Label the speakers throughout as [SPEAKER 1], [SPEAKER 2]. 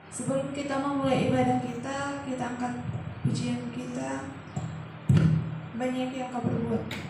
[SPEAKER 1] Sebelum kita memulai ibadah kita, kita angkat pujian kita. Banyak yang kau perbuat.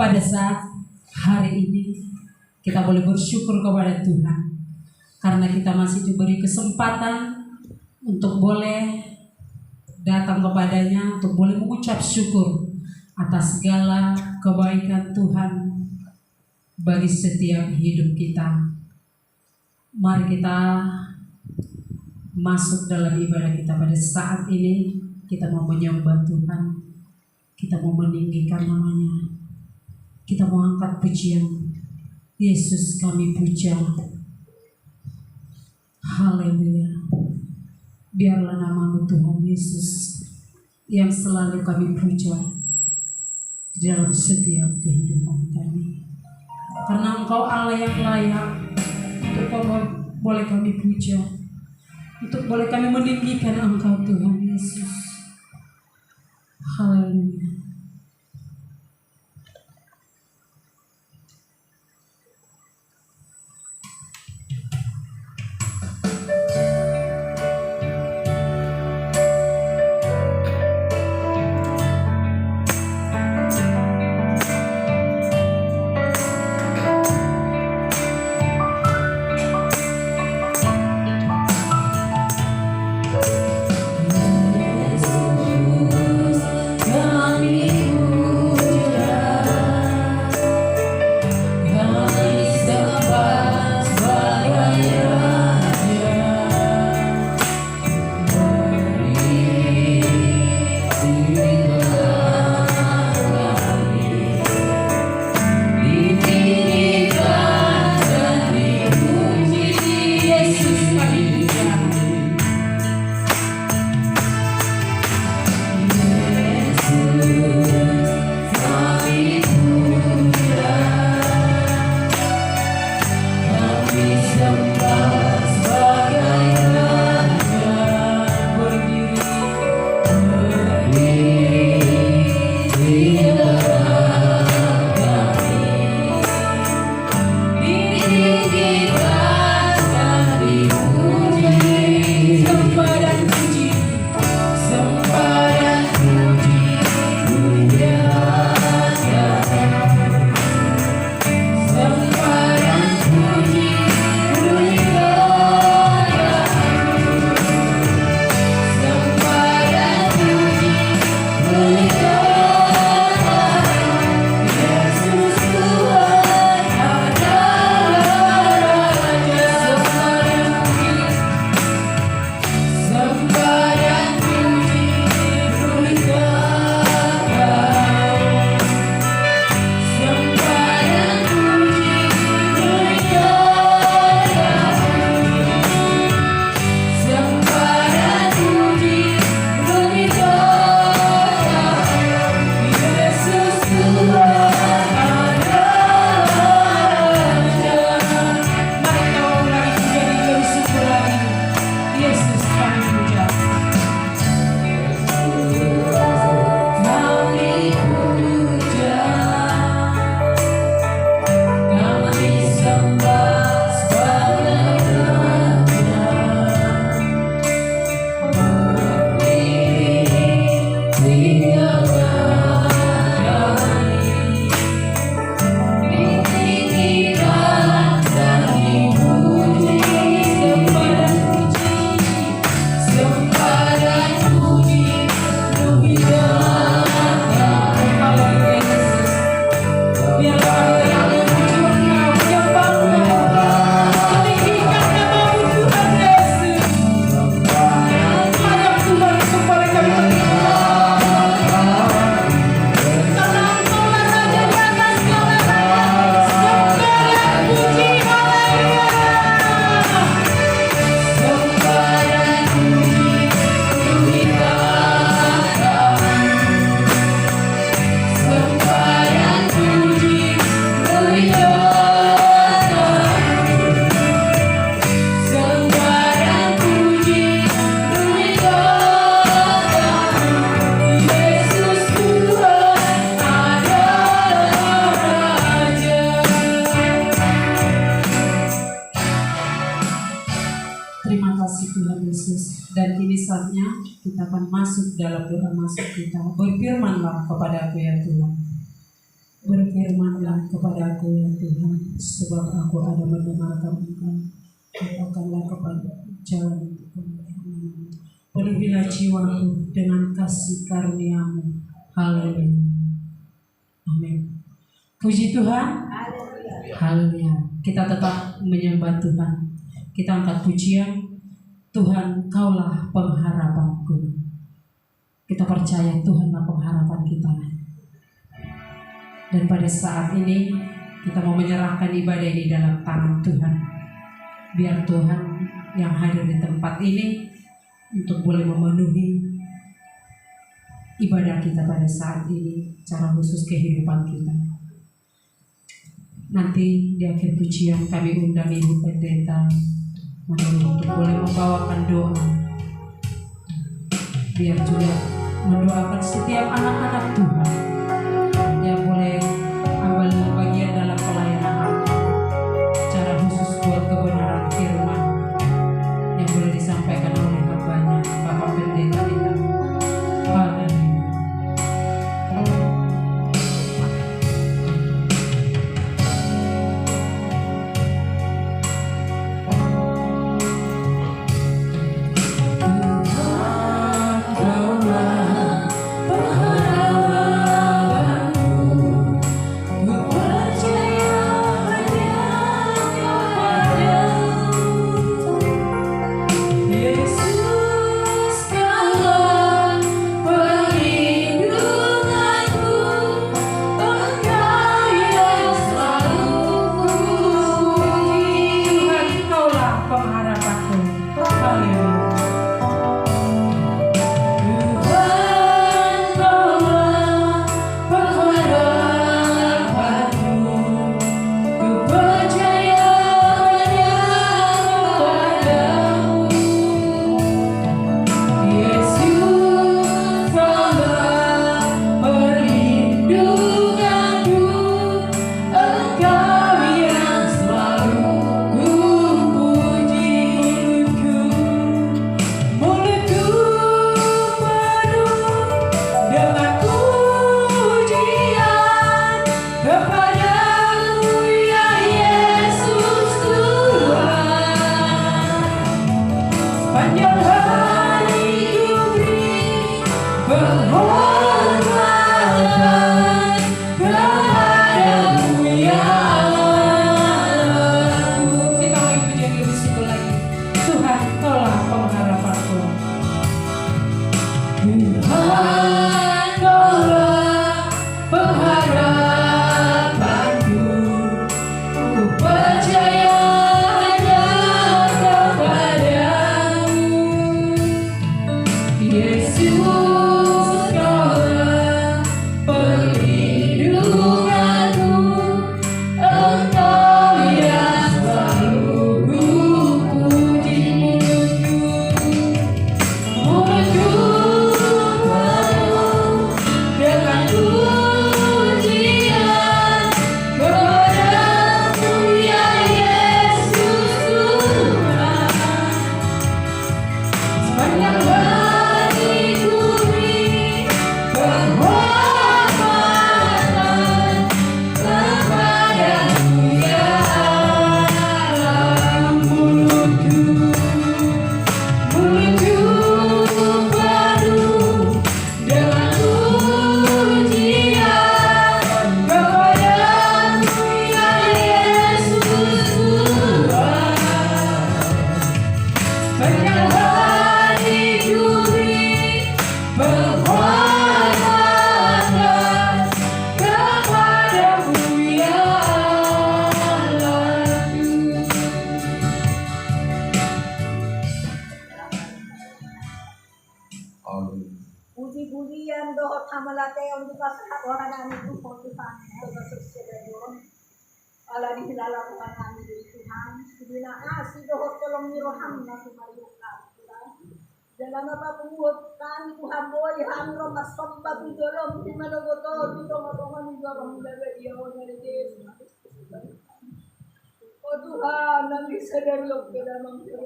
[SPEAKER 2] pada saat hari ini kita boleh bersyukur kepada Tuhan karena kita masih diberi kesempatan untuk boleh datang kepadanya, untuk boleh mengucap syukur atas segala kebaikan Tuhan bagi setiap hidup kita. Mari kita masuk dalam ibadah kita pada saat ini. Kita mau menyembah Tuhan, kita mau meninggikan namanya, kita mau angkat pujian. Yesus kami puja, haleluya. Biarlah namamu Tuhan Yesus yang selalu kami puja di dalam setiap kehidupan kami, karena Engkau Allah yang layak untuk boleh kami puja, untuk boleh kami meninggikan Engkau Tuhan Yesus. Haleluya. saatnya kita akan masuk dalam doa masuk kita. Berfirmanlah kepada aku ya Tuhan. Berfirmanlah kepada aku ya Tuhan, sebab aku ada mendengarkan Engkau. Katakanlah kepada jalan penuhilah jiwaku dengan kasih karunia-Mu. Haleluya. Amin. Puji Tuhan. Haleluya. Kita tetap menyembah Tuhan. Kita angkat pujian. Tuhan, Kaulah pengharapanku. Kita percaya Tuhanlah pengharapan kita. Dan pada saat ini kita mau menyerahkan ibadah ini dalam tangan Tuhan. Biar Tuhan yang hadir di tempat ini untuk boleh memenuhi ibadah kita pada saat ini, secara khusus kehidupan kita. Nanti di akhir pujian kami undang Ibu Pendeta untuk boleh membawakan doa, biar juga mendoakan setiap anak-anak Tuhan yang boleh ambil bagian dalam pelayanan, secara khusus buat kebenaran firman yang boleh disampaikan oleh hambanya Bapak Pendeta kita. Haleluya.
[SPEAKER 3] Puji-pujian doa hamalate untuk pasal orang kami itu Tuhan untuk sesederhana Allah dihilala Tuhan kami Tuhan sebina kasih doa tolong niroham nasi mariukan Tuhan dalam apa buat kami Tuhan boy hamro masomba di dalam di mana goto di tengah-tengah di dalam dalam dia dari Yesus oh Tuhan nanti sadar lo ke dalam dia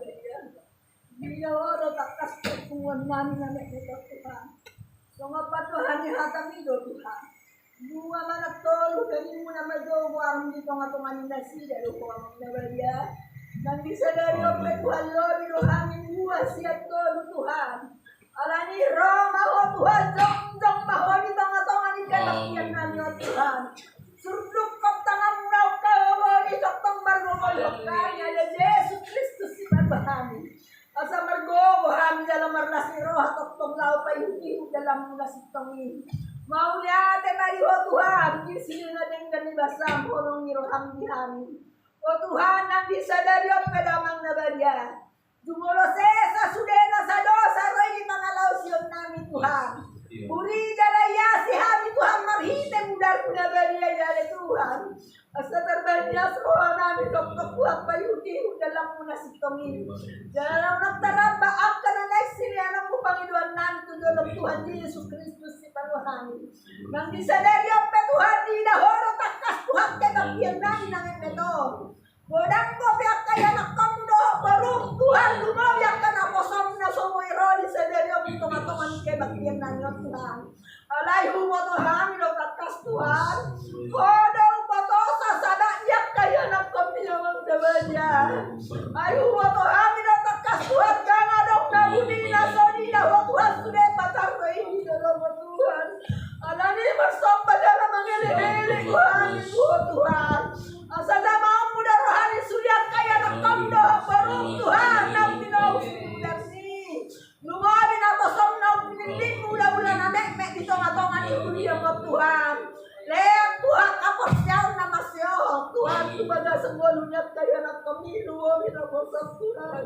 [SPEAKER 3] dia orang tak kasih Tuhan nami nami kita Tuhan. Sungapa Tuhan yang hatam itu Tuhan. Dua mana tolu dari muna majo warung di tengah-tengah nasi dari orang dia. Dan bisa dari apa Tuhan lo di rohani dua siap tolu Tuhan. Alani roh maho Tuhan jong maho di tengah-tengah kebaktian kami oh Tuhan. Surpluk kau tangan murau kau di dokter margomol kami ada Yesus Kristus si kami. Asa margo kami dalam marnas roh atau tong lau payuti dalam munas tongi. Mau lihat mari oh Tuhan di sini na dengan basam holong ni roham di kami. Oh Tuhan nang disadari ang pedamang nabadia. Jumolo sesa sudena sa dosa roy mangalaw siyon namin Tuhan. Uri jalaya si kami Tuhan marhite mudar nabadia jale Tuhan. Asa terbanyas roh namin dokter buat payuti dalam munas tongi. Dalam nagtaraba ang kananay silianang mo Panginoon namin tulong Tuhan Yesus Kristus si Panuhani. Nang disadari ang Tuhan di daholo takas Tuhan kebaktian namin ng ito. Bodang ko biyak kaya nakamundo barong Tuhan lumawiyak ka na posom na sumoy disadari ang tungatungan kebaktian namin Tuhan. Alay humo Tuhan ilo takas Tuhan. Kodong patosa sadakyak kaya nakaminamang dabanya. Ay humo Tuhan ilo takas Tuhan kanga dong nabudi na sonida wa Tuhan sudah patar ko ini dalam Tuhan. Alani bersama dalam mengelih-elih Tuhan itu Tuhan. Asal mau muda rohani suliat kaya nakamdo barung Tuhan nang tinawag si lumabi na bosom na pinilik mula-mula na mek di tonga-tonga ni Uri ang Tuhan. Leak Tuhan kapos siyaw na masyo Tuhan kumbaga sa ngolunyat kaya nakami lumabi na bosom Tuhan.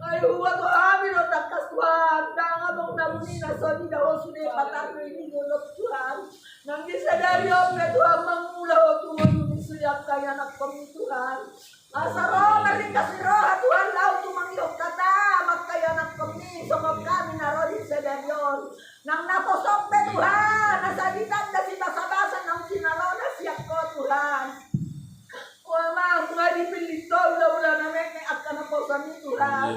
[SPEAKER 3] Ay huwa Tuhan minotakas Tuhan danga mong naruni na so di daw sudah patah ini gulok Tuhan. Nang disadari ang Tuhan mangmula o Tuhan suyap kaya nakami Tuhan. Asaro marikas roh Tuhan lau tumangiyok kata magkaya nakami sumag kami naroni sa Daniel. Nang naposok na Tuhan nasalitan na si basa-basa ng sinalaw na siyak ko Tuhan. Wama nga dipilito wala na may akan po sa ni Tuhan.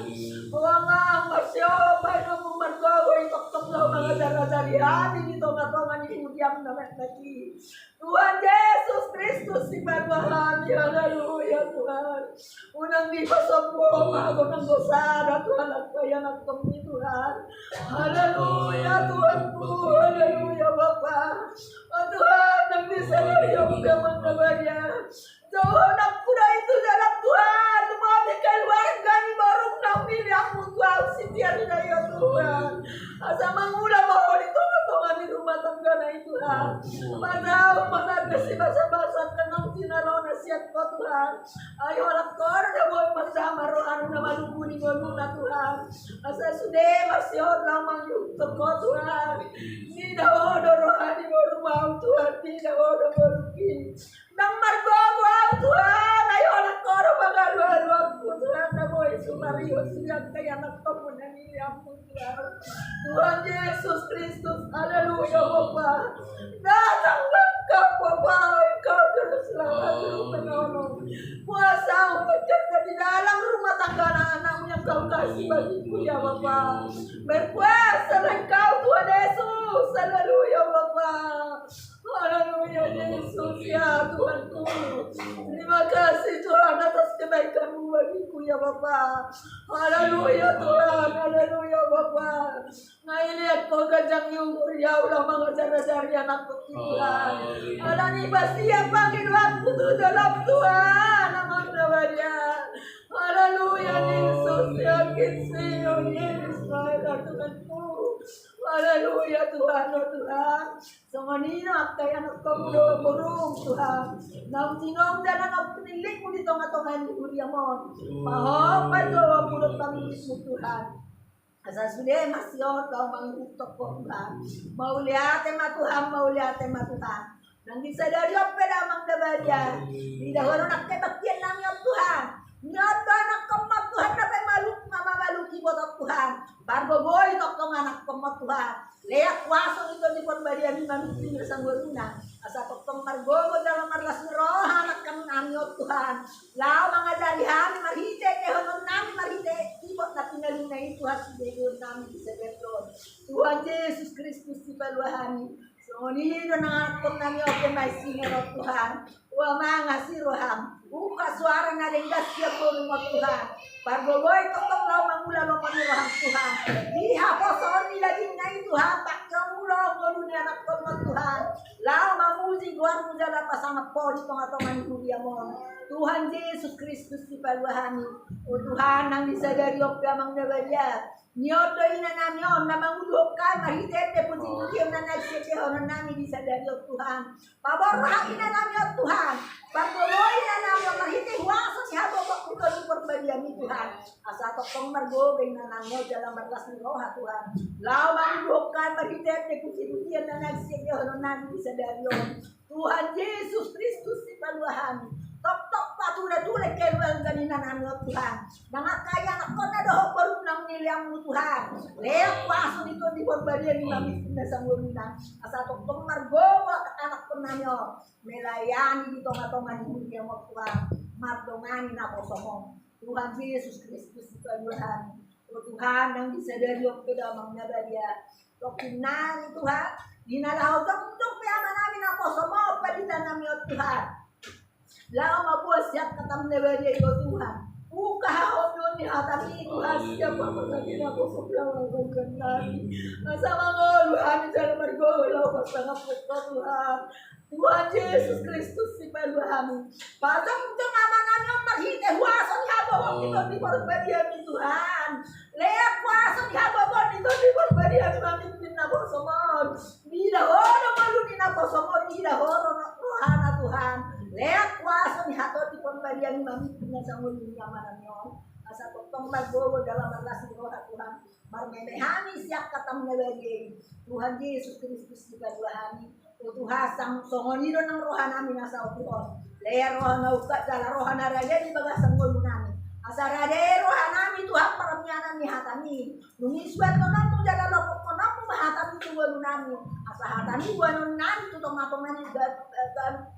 [SPEAKER 3] Wama masyo bago mo margo itok-tok law mga daradarihan dito nga to nga ni Udiam na lagi. Tuhan Yesus Kristus si Barwahami, haleluya Tuhan. Unang di pasompo, bago ng gosara, Tuhan at kaya nagkami Tuhan. Haleluya Tuhan po, haleluya Bapa. O Tuhan, nang di sa layong gamang nabarya. Tuhan, ang puna ito dalam Tuhan. Lumami keluarga ni barong naumili ang Tuhan. Sitiyan na yun Tuhan. Asa mangula mo dito ni rumah tangga na ito Tuhan. Manaw, managasi basa-basa ka ng sinaraw na siyat ko Tuhan. Ayaw anak ko, na mo masama ro ano na malubuni mo na Tuhan. Asa sude, masyon lang mangyugtog ko Tuhan. Di na o dorohan mo rumaw Tuhan. Di na o dorohan. Nang margo-margo Tuhan. Ayaw anak ko, magaluan-luan ko Tuhan. Na mo isumariyo siyat kaya nagtapo na niyang po Tuhan. Tuhan Yesus Kristus, haleluya Bapa. Datang ka Bapa, ikaw Diyos selamat penolong. Puasa pagkat di dalam rumah tangga anak-anakmu yang kau kasih bagiku ya Bapa. Berpuasa engkau Tuhan Yesus, haleluya Bapa. Haleluya Yesus ya Tuhanku. Terima kasih Tuhan atas kebaikan-Mu bagiku ya Bapa. Haleluya Tuhan, haleluya Bapa. Ngailihat ko gajang yumur ya ulah mga dari anak ko Tuhan. Alani ba siya Panginoon ko dalam Tuhan amang nabarya. Haleluya Yesus ya kinsiyo Yesus Tuhanku. Haleluya Tuhan, oh Tuhan. Sa manino at kaya nagkamulo-burong Tuhan. Nang sinom na ang pinilik mo dito nga tongan ni Uriya mo. Pahopay ko ang pulot pamilis mo Tuhan. Asa sude masyo kau mangutok ko Tuhan. Mauliate matuhan, mauliate matuhan. Nang disadari ang pedamang dabarya. Di daholo nakibaktian namin ang Tuhan. Nyata anak kemat Tuhan dapat mamaluki buat Tuhan. Bargo boy tokong anak kemat Tuhan. Leak kuasa itu di pon barian manusia bersama luna. Asa tokong margo dalam marlas roh anak kami amiot Tuhan. Lao mangajari kami marhite kehonon nami marhite tibot na pinaluna itu hasil degon nami di sebetron. Tuhan Yesus Kristus si baluhani. Sonino na akong nami oke may sinero Tuhan. Wa mangasi roham. Buka suara na lenggas siya po mo Tuhan. Pagboboy totong law mangula lo panirahang Tuhan. Di hapo sa nila din na ito hapak yung ulo mo ngolu ni anak Tuhan Tuhan. Lau mamuji luar mujala pasangat podi pengatongan dia mon. Tuhan Yesus Kristus di paluhani. O Tuhan nang disadari o piamang nabadia. Nyoto ina nami on na mangulokkan mahitete puji-puji na nagsete on nami disadari o Tuhan. Paborha ina nami o Tuhan. Pagoloy na nami o mahite huwaso si habo ko di perbadia ni Tuhan. Asa tokong margogay na nami o dalam marlas ni roha Tuhan. Lau mangulokkan mahitete puji-puji na nagsete on nami disadari o Tuhan Yesus Kristus di paluhani. Tok-tok patulad-tulad kayo ang ganina namin o Tuhan. Nangakaya na ko na doon parang nang niliyang mo Tuhan. Leyak paso dito di berbalian ni mami na sa muna. Asa tok-tok margowa anak ko namin o. Melayani dito nga itong manihuli mo Tuhan. Mardongani na po sa mo. Tuhan Yesus Kristus di paluhan. O Tuhan nang disadari o pedamang nabadia. Tokinan Tuhan. Dinalaw tok-tok piyaman namin ako sa mo. Palitan namin o Tuhan. Lao mabuas siap katam neberia yo Tuhan. Buka haon ni hatami Tuhan siap apa lagi aku sebelah berkenan. Masa mangol Tuhan jalan margo lao pasang Tuhan. Tuhan Yesus Kristus si paluhami. Pasang untuk amangan yang marhite huason habo kita di berbadia ni Tuhan. Leak huason habo kita di berbadia ni mami na bosomon. Bila horo malu ni na bosomon bila horo rohana Tuhan. Leak kuasa ni hato di pemberian mami punya sanggup nyaman nyon. Asa totong bagogo dalam relasi roha Tuhan. Marmemehani siap katam ngelagi. Tuhan Yesus Kristus di paduahani. O Tuhan sang songoniro ng roha namin nasa Tuhan. Leak roha na ukat dala roha na raja di bagas sanggol namin. Asa raja roha namin Tuhan paramyanan ni hatani. Lungiswat ko na mo dala lopok ko na mo mahatami tuwalo namin. Asa hatani buwanon namin tutong-matongan ni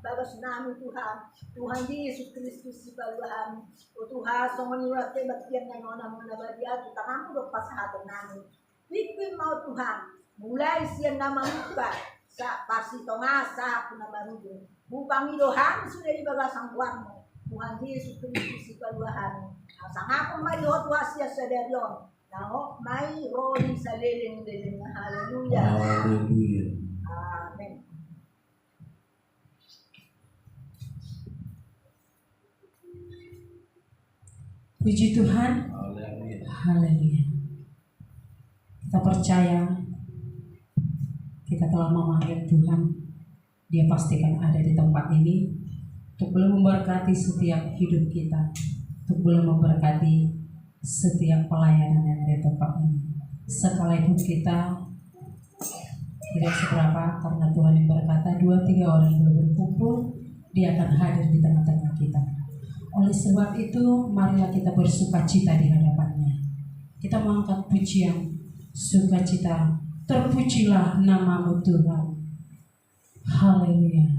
[SPEAKER 3] bagas namin Tuhan. Tuhan Yesus Kristus si paluhan. O Tuhan, sumaniwat kayo bagyan ngayon na mga nabadiya. Tutang mo pasahatan namin. Pipin mo Tuhan. Mulai siya na mamuka sa pasito nga sa punabarudo. Bupang ilohan sudah di bagasang buwan mo. Tuhan Yesus Kristus si paluhan. Sa nga kung may hotwa siya sa deryon. Nao, may roli sa liling-liling. Hallelujah.
[SPEAKER 4] Hallelujah.
[SPEAKER 3] Amen.
[SPEAKER 2] Puji Tuhan.
[SPEAKER 4] Haleluya.
[SPEAKER 2] Haleluya. Kita percaya kita telah memanggil Tuhan. Dia pastikan ada di tempat ini untuk boleh memberkati setiap hidup kita, untuk boleh memberkati setiap pelayanan yang ada di tempat ini. Sekalipun kita tidak seberapa, karena Tuhan yang berkata 2-3 orang yang berkumpul, Dia akan hadir di tengah-tengah kita. Oleh sebab itu, marilah kita bersukacita di hadapannya. Kita mengangkat pujian, sukacita. Terpujilah nama-Mu Tuhan. Haleluya.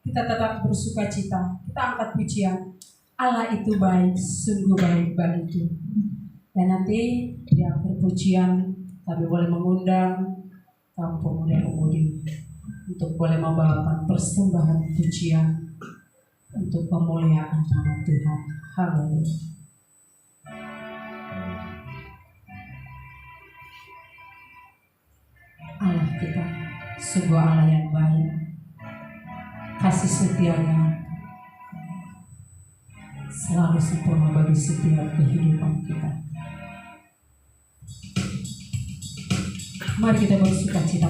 [SPEAKER 2] Kita tetap bersukacita, kita angkat pujian. Allah itu baik, sungguh baik bagiku. Dan nanti di akhir pujian kami boleh mengundang kaum pemuda-pemudi untuk boleh membawakan persembahan pujian untuk pemuliaan nama Tuhan. Haleluya. Allah kita sungguh Allah yang baik. Kasih setianya selalu sempurna bagi setiap kehidupan kita. Mari kita bersukacita,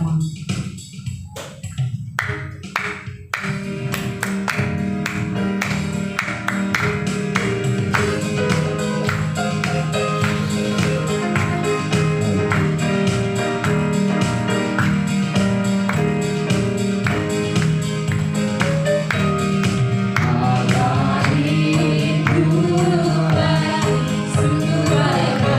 [SPEAKER 4] Sungguh baik bagiku,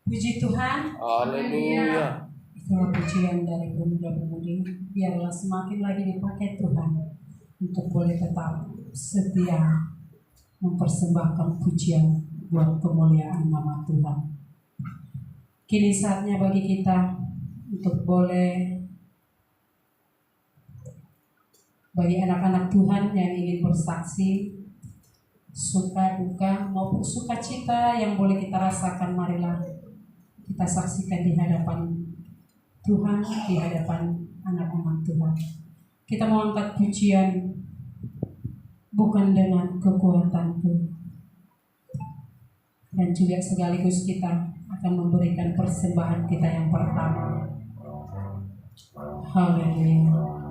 [SPEAKER 2] Puji Tuhan.
[SPEAKER 4] Haleluya.
[SPEAKER 2] Itulah pujian dari pemuda-pemudi. Biarlah semakin lagi dipakai Tuhan untuk boleh tetap setia mempersembahkan pujian buat kemuliaan nama Tuhan. Kini saatnya bagi kita untuk boleh, bagi anak-anak Tuhan yang ingin bersaksi suka duka maupun sukacita yang boleh kita rasakan, marilah kita saksikan di hadapan Tuhan, di hadapan anak-anak Tuhan. Kita mau angkat pujian bukan dengan kekuatanku, dan juga sekaligus kita akan memberikan persembahan kita yang pertama. Haleluya.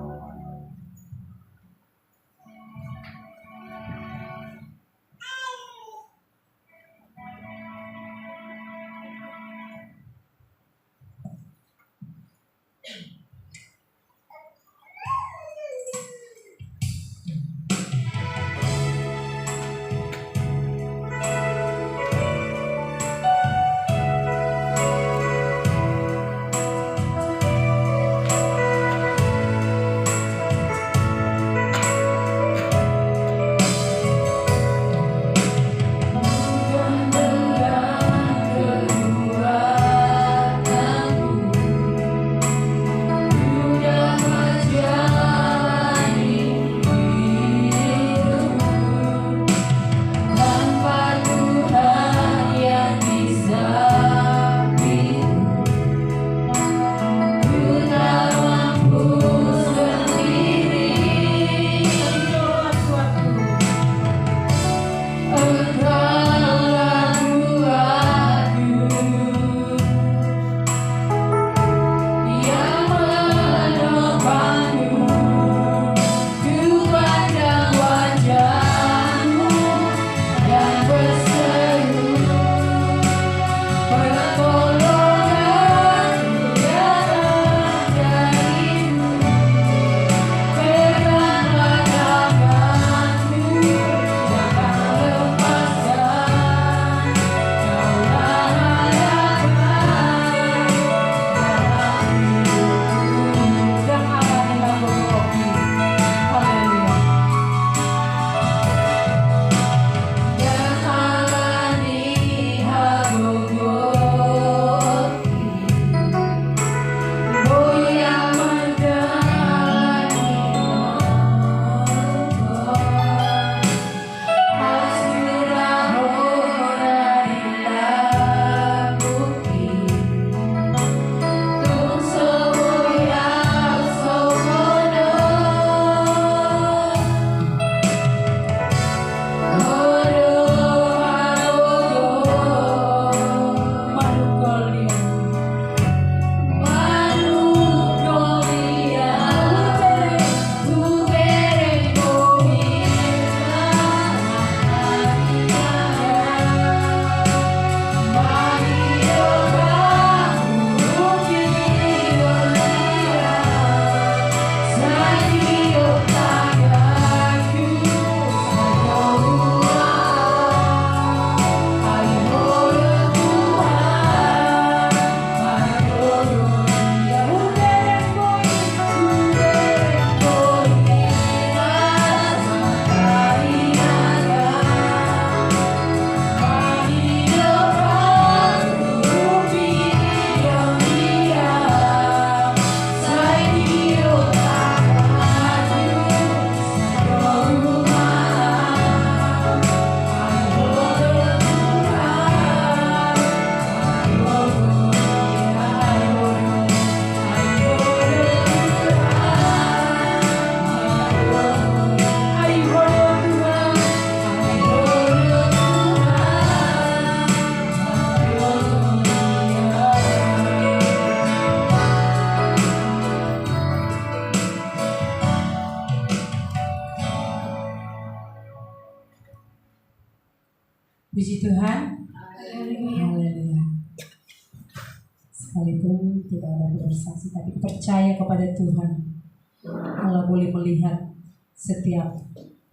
[SPEAKER 2] Puji Tuhan. Haleluya. Sekalipun tidak ada bersaksi, tapi percaya kepada Tuhan. Allah boleh melihat setiap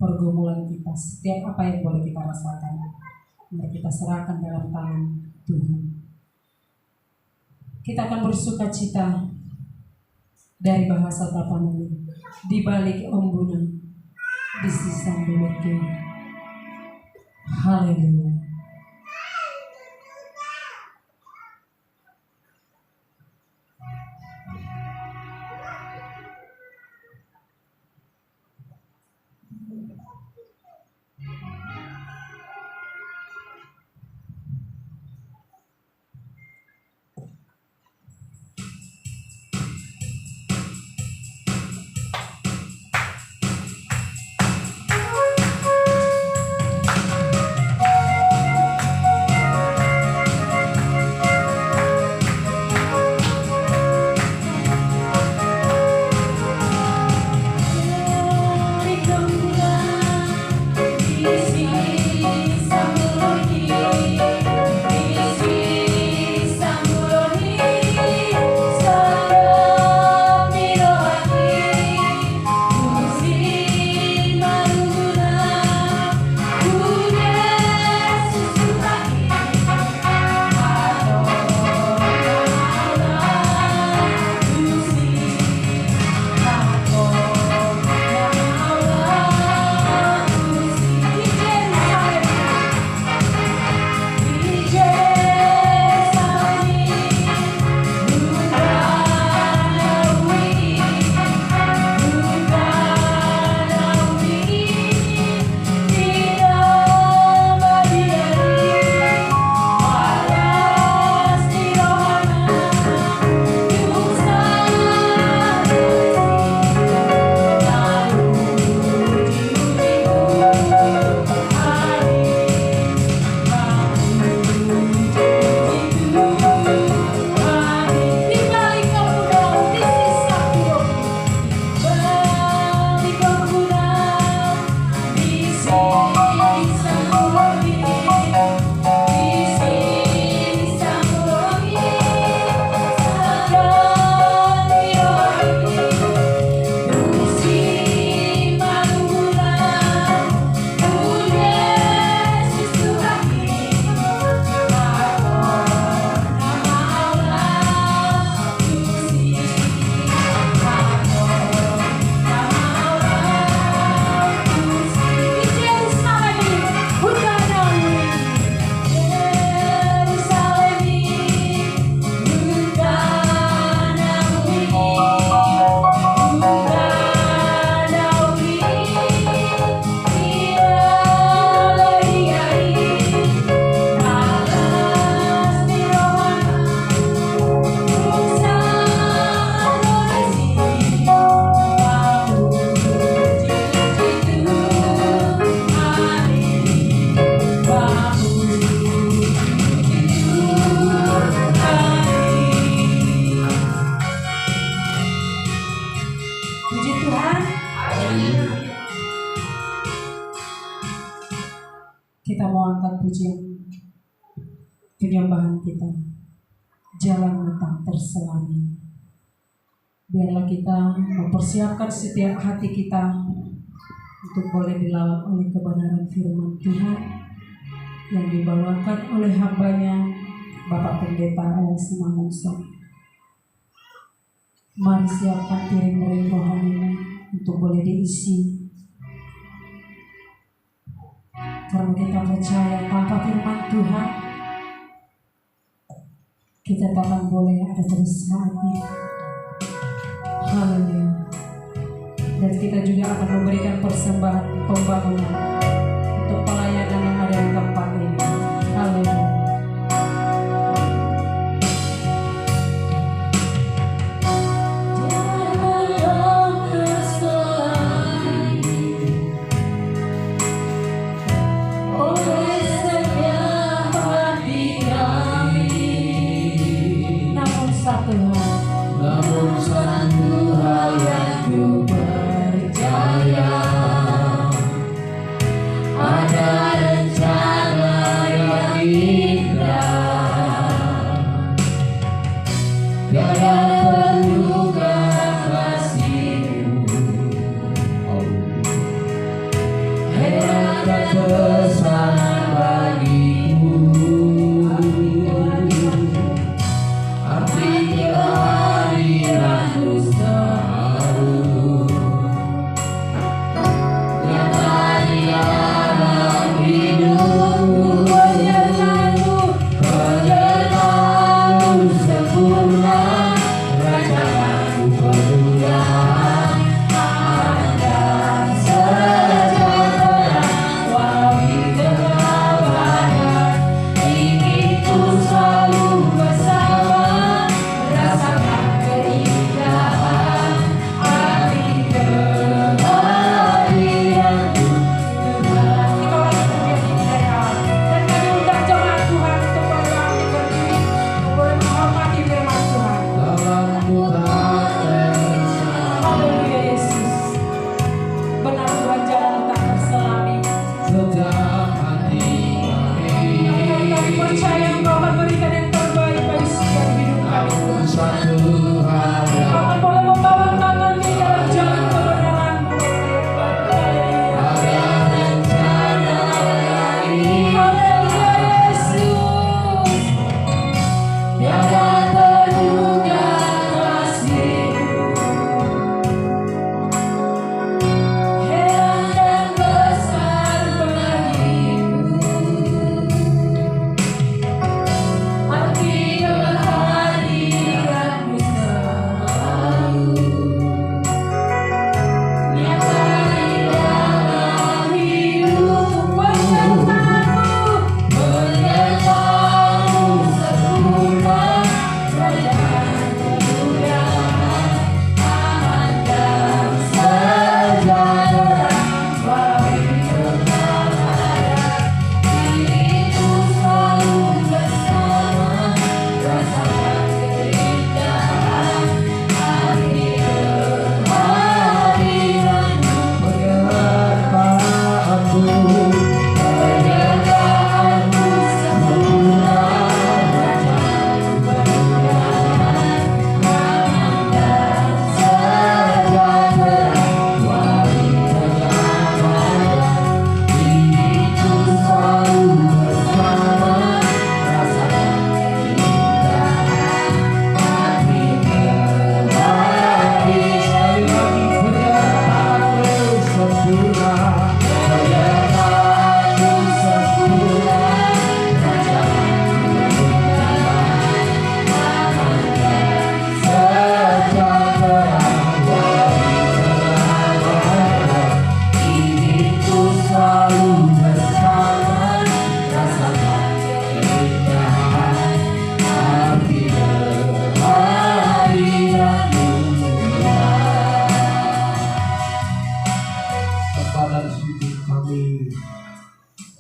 [SPEAKER 2] pergumulan kita, setiap apa yang boleh kita rasakan. Mari kita serahkan dalam tangan Tuhan. kita akan bersuka cita dari bahasa Tapanuli di balik embuna di sisa beluknya. Haleluya. Kita mau angkat pujian penyembahan kita, jalan tak terselami. Biarlah kita mempersiapkan setiap hati kita untuk boleh dilawat oleh kebenaran firman Tuhan yang dibawakan oleh hambanya Bapak Pendeta Alex Mangunso. Mari siapkan piring-piring rohani untuk boleh diisi, karena kita percaya tanpa firman Tuhan kita tak akan boleh ada tersaatnya. Haleluya. Dan kita juga akan memberikan persembahan pembangunan untuk pelayanan yang ada di tempat ini. Haleluya.
[SPEAKER 4] Namun satu hal yang ku percaya, ada rencana yang indah, tiada terduga kasih-Mu, heran kebesaran bagimu, arti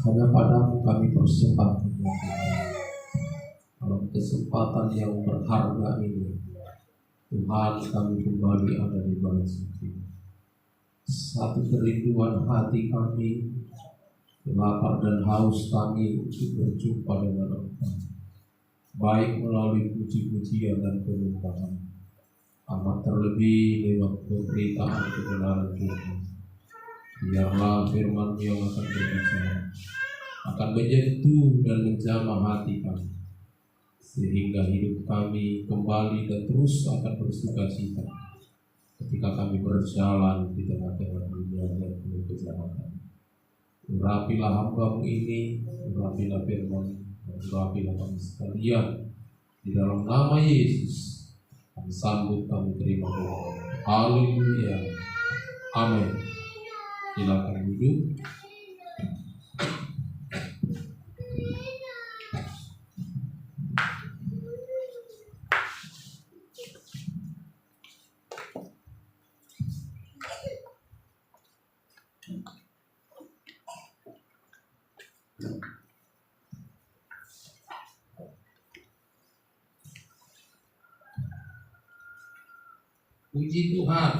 [SPEAKER 5] Hanya padamu kami persembahkan ya Tuhan. Dalam kesempatan yang berharga ini, Tuhan, kami kembali ada di bait suci. Satu kerinduan hati kami, lapar dan haus kami untuk berjumpa dengan Engkau, baik melalui puji-pujian dan penyembahan, amat terlebih lewat pemberitaan kebenaran Tuhan. Biarlah firman yang akan berbicara akan menyentuh dan menjamah hati kami, sehingga hidup kami kembali dan terus akan bersukacita ketika kami berjalan di tengah-tengah dunia yang penuh kejahatan. Urapilah hamba-Mu ini, urapilah firman, dan urapilah kami sekalian. Di dalam nama Yesus kami sambut, kami terima doa. Haleluya. Amin. Silakan duduk. Puji Tuhan.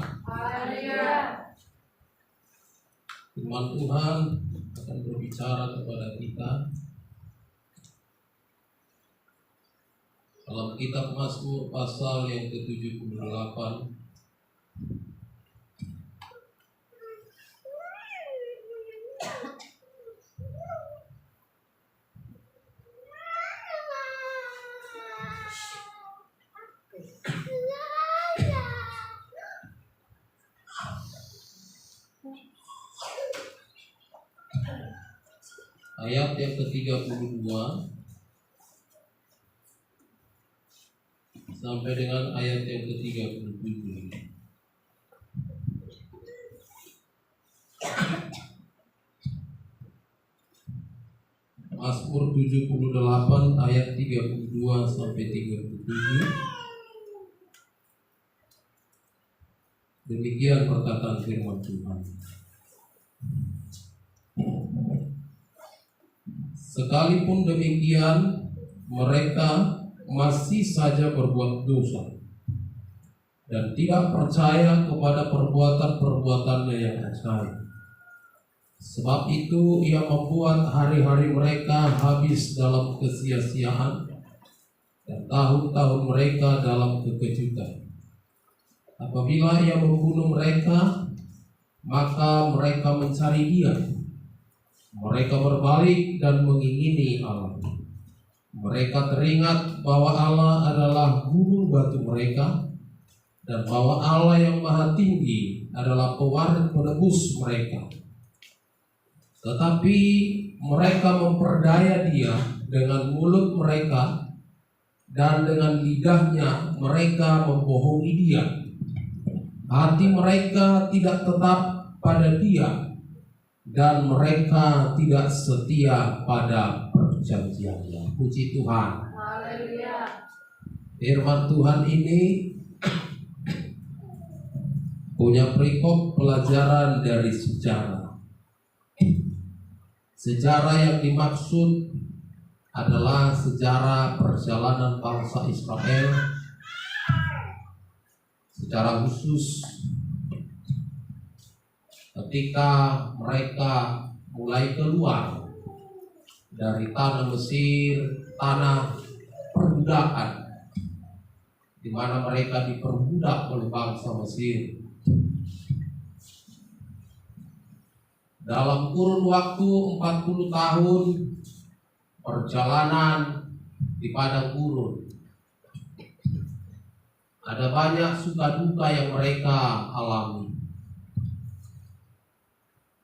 [SPEAKER 5] Firman Tuhan akan berbicara kepada kita dalam kitab Mazmur pasal yang ke-78 ayat yang ke-32 sampai dengan ayat yang ke-37. Mazmur 78 ayat 32 sampai 37. Demikian perkataan firman Tuhan. Sekalipun demikian, mereka masih saja berbuat dosa dan tidak percaya kepada perbuatan-perbuatannya yang ajaib. Sebab itu Ia membuat hari-hari mereka habis dalam kesia-siaan dan tahun-tahun mereka dalam kekejutan. Apabila Ia membunuh mereka, maka mereka mencari Dia. Mereka berbalik dan mengingini Allah. Mereka teringat bahwa Allah adalah gunung batu mereka, dan bahwa Allah yang maha tinggi adalah pewaris penebus mereka. Tetapi mereka memperdaya Dia dengan mulut mereka, dan dengan lidahnya mereka membohongi Dia. Hati mereka tidak tetap pada Dia, dan mereka tidak setia pada perjanjiannya. Puji Tuhan.
[SPEAKER 3] Haleluya.
[SPEAKER 5] Firman Tuhan ini punya perikop pelajaran dari sejarah. Sejarah yang dimaksud adalah sejarah perjalanan bangsa Israel, secara khusus ketika mereka mulai keluar dari tanah Mesir, tanah perbudakan, di mana mereka diperbudak oleh bangsa Mesir. Dalam kurun waktu 40 tahun perjalanan di padang gurun, ada banyak suka duka yang mereka alami.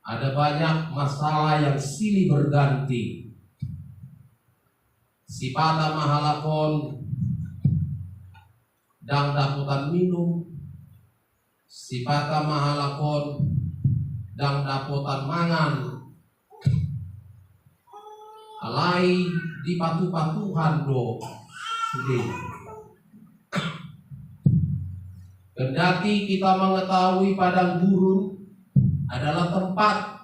[SPEAKER 5] Ada banyak masalah yang silih berganti. Sipata mahalakon dang daputan minum, sipata mahalakon dang daputan mangan, alai di patu-patuhan do. Kendati kita mengetahui padang gurun adalah tempat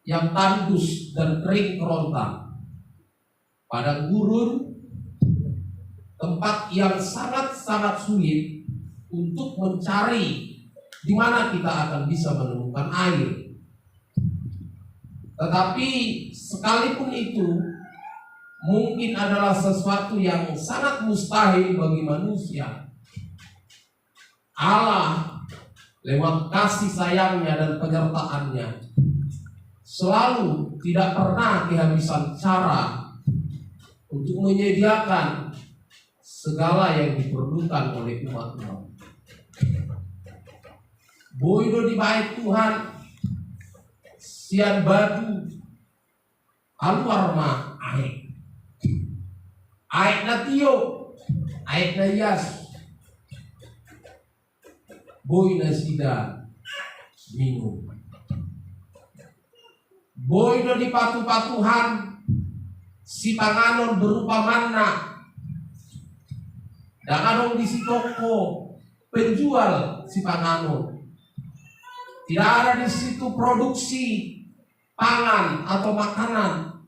[SPEAKER 5] yang tandus dan kering kerontang, padang gurun, tempat yang sangat-sangat sulit untuk mencari di mana kita akan bisa menemukan air. Tetapi sekalipun itu mungkin adalah sesuatu yang sangat mustahil bagi manusia, Allah lewat kasih sayangnya dan penyertaannya selalu tidak pernah kehabisan cara untuk menyediakan segala yang diperlukan oleh umat-Nya. Boido di bait Tuhan, sian batu, aluar ma aek. Aek na tiyo, aek na yas. Boy na sida minum. Boido di patu-patuhan, si panganon berupa manna. Dan anong di si toko penjual si panganon. Tidak ada di situ produksi pangan atau makanan.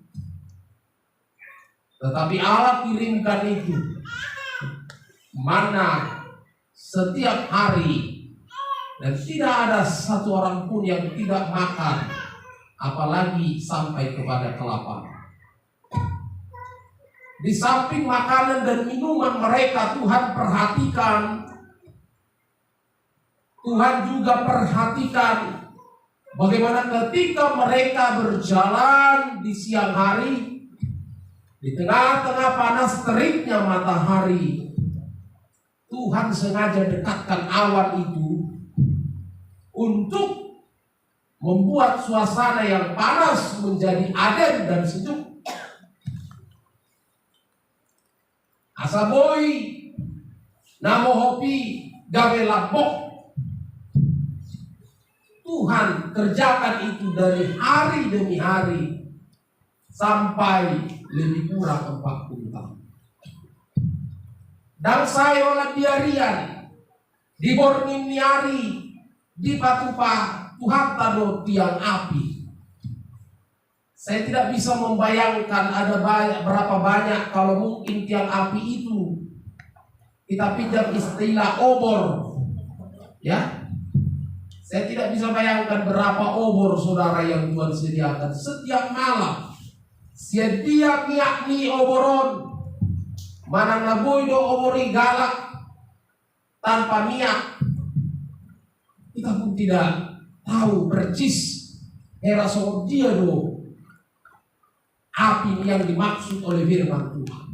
[SPEAKER 5] Tetapi Allah kirimkan itu mana setiap hari, dan tidak ada satu orang pun yang tidak makan, apalagi sampai kepada kelaparan. Di samping makanan dan minuman mereka, Tuhan perhatikan. Tuhan juga perhatikan bagaimana ketika mereka berjalan di siang hari, di tengah-tengah panas teriknya matahari, Tuhan sengaja dekatkan awan itu untuk membuat suasana yang panas menjadi adem dan sejuk. Asaboy namo hopi gawe lapok. Tuhan kerjakan itu dari hari demi hari sampai lebih kurang 40 tahun. Dan saya olah diarian di borngin niari di patupa Tuhan tado tiang api. Saya tidak bisa membayangkan ada berapa banyak kalau mungkin tiang api itu kita pinjam istilah obor, ya. Saya tidak bisa bayangkan berapa obor saudara yang Tuhan sediakan setiap malam. Setiap yakni oboron, mana ngaboy do obori galak tanpa minyak. Kita pun tidak tahu persis era dia do api yang dimaksud oleh firman Tuhan.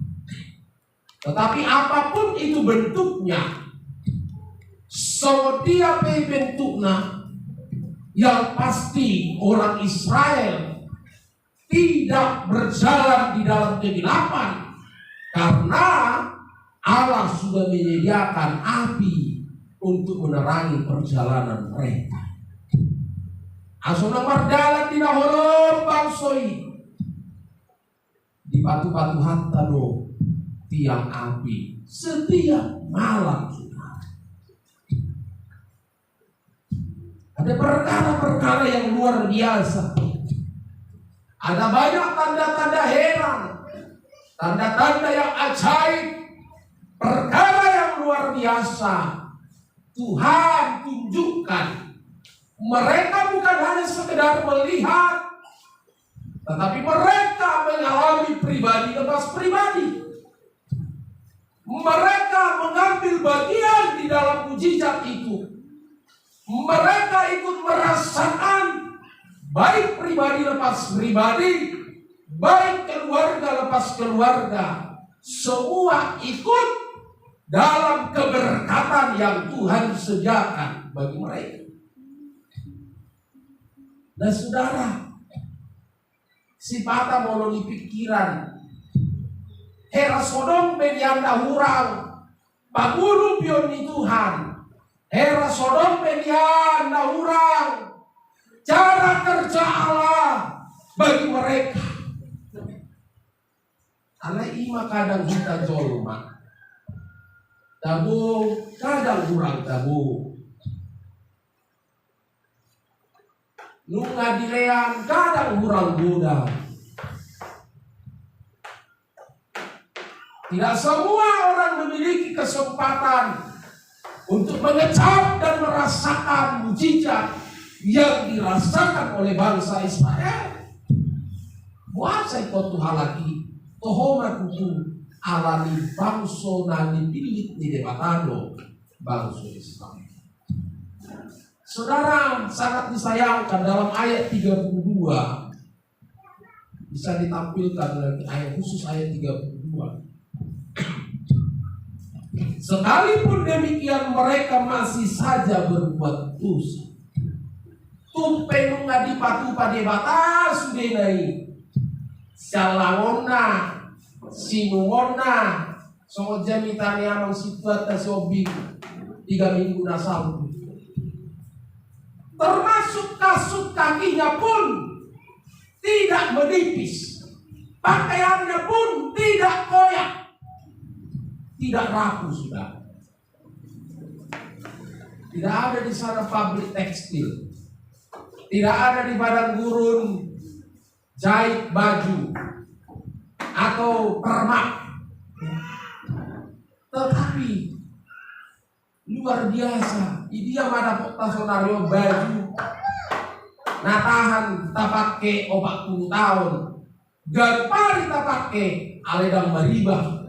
[SPEAKER 5] Tetapi apapun itu bentuknya, so dia bentuknya, yang pasti orang Israel tidak berjalan di dalam kegelapan karena Allah sudah menyediakan api untuk menerangi perjalanan mereka. Asona mardalan di naholong bangsoi di batu-batu hantano tiang api setiap malam. Ada perkara-perkara yang luar biasa. Ada banyak tanda-tanda heran, tanda-tanda yang ajaib, perkara yang luar biasa. Tuhan tunjukkan. Mereka bukan hanya sekedar melihat, tetapi mereka mengalami pribadi lepas pribadi. Mereka mengambil bagian di dalam mujizat itu. Mereka ikut merasakan, baik pribadi lepas pribadi, baik keluarga lepas keluarga, semua ikut dalam keberkatan yang Tuhan sediakan bagi mereka. Dan saudara, si pata moloni pikiran, hera sodom benianda hurang, paguru pioni Tuhan. Hera Sodom benian naurang cara kerja Allah bagi mereka. Allah ima kadang kita jolma, tabu kadang kurang tabu. Nunga dilean kadang tidak kurang goda. Tidak semua orang memiliki kesempatan untuk mengecap dan merasakan mujizat yang dirasakan oleh bangsa Israel. Buasa itu Tuhan lagi tohoma kutu alani bangsa nani pilit di debatado bangsa Israel. Saudara, sangat disayangkan dalam ayat 32 bisa ditampilkan lagi ayat khusus ayat 32. Sekalipun demikian mereka masih saja berbuat dosa. Tumpenung ngadi patu pada batas sudenai. Salangona, sinumona, so jamitani amang situat na sobi 3 minggu na sabtu. Termasuk kasut kakinya pun tidak menipis, pakaiannya pun tidak koyak, tidak rapuh sudah. Tidak ada di sana pabrik tekstil, tidak ada di padang gurun jahit baju atau permak, tetapi luar biasa. Dia mana sonario baju natahan tak pakai 40 tahun, gempari tak pakai aledang maribah.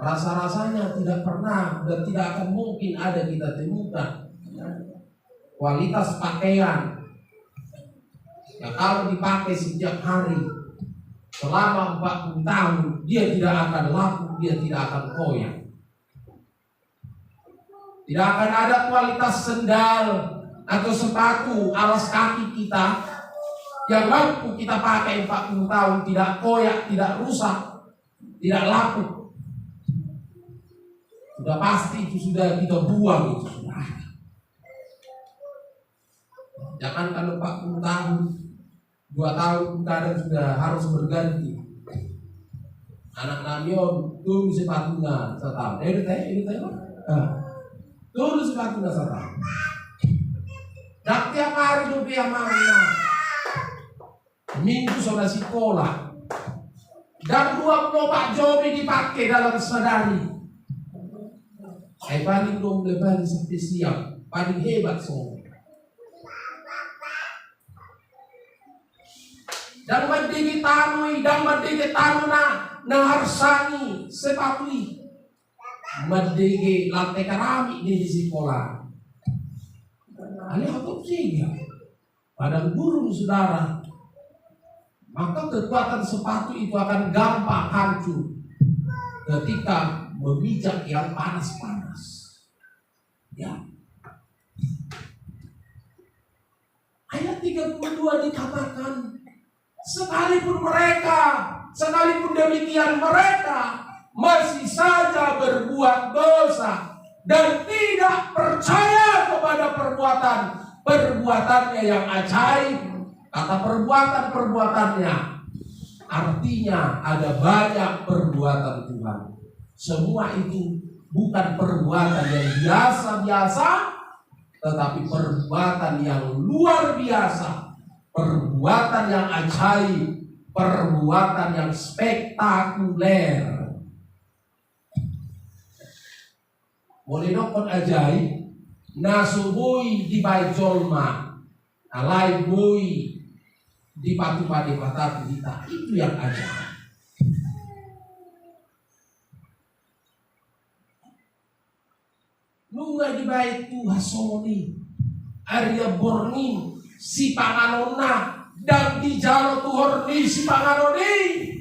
[SPEAKER 5] Rasa-rasanya tidak pernah dan tidak akan mungkin ada kita temukan kualitas pakaian yang kalau dipakai setiap hari selama 40 tahun dia tidak akan laku, dia tidak akan koyak. Tidak akan ada kualitas sendal atau sepatu alas kaki kita yang mampu kita pakai 40 tahun tidak koyak, tidak rusak, tidak laku. Sudah pasti itu sudah kita buang itu sudah. Jangan kalau 40 tahun 2 tahun kadang sudah harus berganti. Anak namion tunggu sepatunya setahun. Ini tengok. Tunggu sepatunya setahun. Dan tiap hari tuh dia mana. Minggu sudah sekolah. Dan 2 Pak Jomi dipakai dalam sedari. Paling dong lebar sampai siang. Paling hebat semua. Dan mendigi tanui, dan mendigi tanuna naharsani sepatui. Mendigi lantai keramik di sekolah. Ini otopsi ya. Padang gurun saudara. Maka kekuatan sepatu itu akan gampang hancur ketika memijak yang panas-panas. Ya. Ayat 32 dikatakan, sekalipun demikian mereka masih saja berbuat dosa dan tidak percaya kepada perbuatannya yang ajaib. Kata perbuatannya artinya ada banyak perbuatan Tuhan. Semua itu bukan perbuatan yang biasa-biasa, tetapi perbuatan yang luar biasa. Perbuatan yang ajaib, perbuatan yang spektakuler. Boleh nokon ajaib, nasubui di bajolma, alai bui di patu pade patatu kita, itu yang ajaib. Nunga di bait tu hasoni, Arya borni. Si panganona dan di jalo tuhorni si panganoni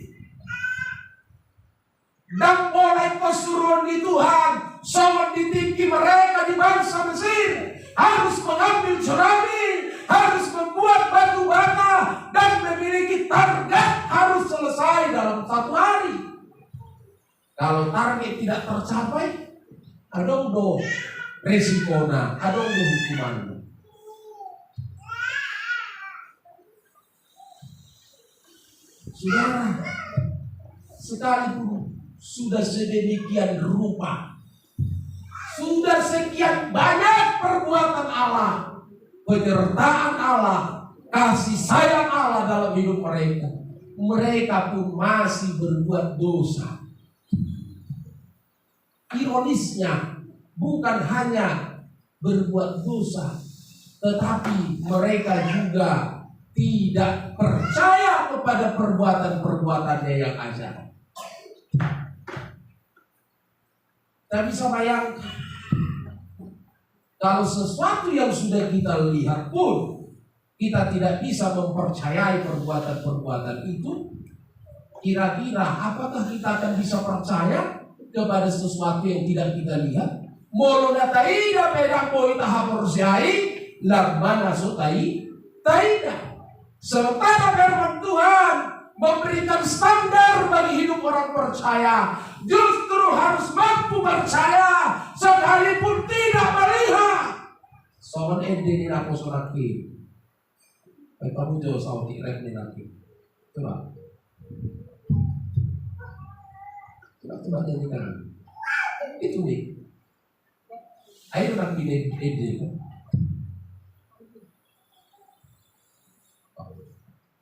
[SPEAKER 5] dan oleh kesuruhan di Tuhan sangat ditinggi mereka di bangsa Mesir harus mengambil jerami, harus membuat batu bata dan memiliki target harus selesai dalam 1 hari. Kalau target tidak tercapai, adong resikonya, adong hukuman. Saudara, sekalipun sudah sedemikian rupa, sudah sekian banyak perbuatan Allah, penyertaan Allah, kasih sayang Allah dalam hidup mereka, mereka pun masih berbuat dosa. Ironisnya, bukan hanya berbuat dosa, tetapi mereka juga tidak percaya kepada perbuatan-perbuatannya yang ajaib. Tak bisa bayangkan, kalau sesuatu yang sudah kita lihat pun kita tidak bisa mempercayai perbuatan-perbuatan itu, kira-kira apakah kita akan bisa percaya kepada sesuatu yang tidak kita lihat? Molo nataida peda poi taha percayai lamana sotai taida. Sementara firman Tuhan memberikan standar bagi hidup orang percaya, justru harus mampu percaya sekalipun tidak melihat. Soal ini aku soraki. Baik, kamu jauh sama direct nih lagi. Coba nyanyikan. Itu nih. Ayo nak pilih ide.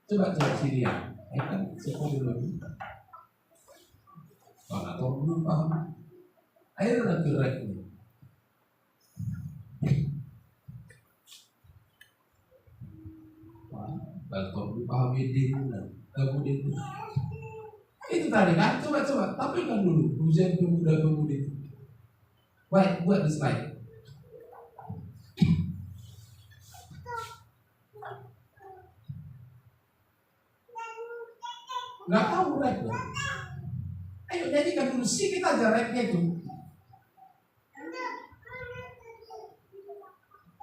[SPEAKER 5] Coba sini ya. Ayo kan sekolah dulu. Kalau tahu belum paham. Ayo nak direct nih. Kalau belum paham ide kemudian itu tadi kan, coba tampilkan dulu ujian pemuda-pemudi itu. Baik, buat di slide. Nggak tahu rapnya. Ayo nyanyikan dulu sedikit aja rapnya itu.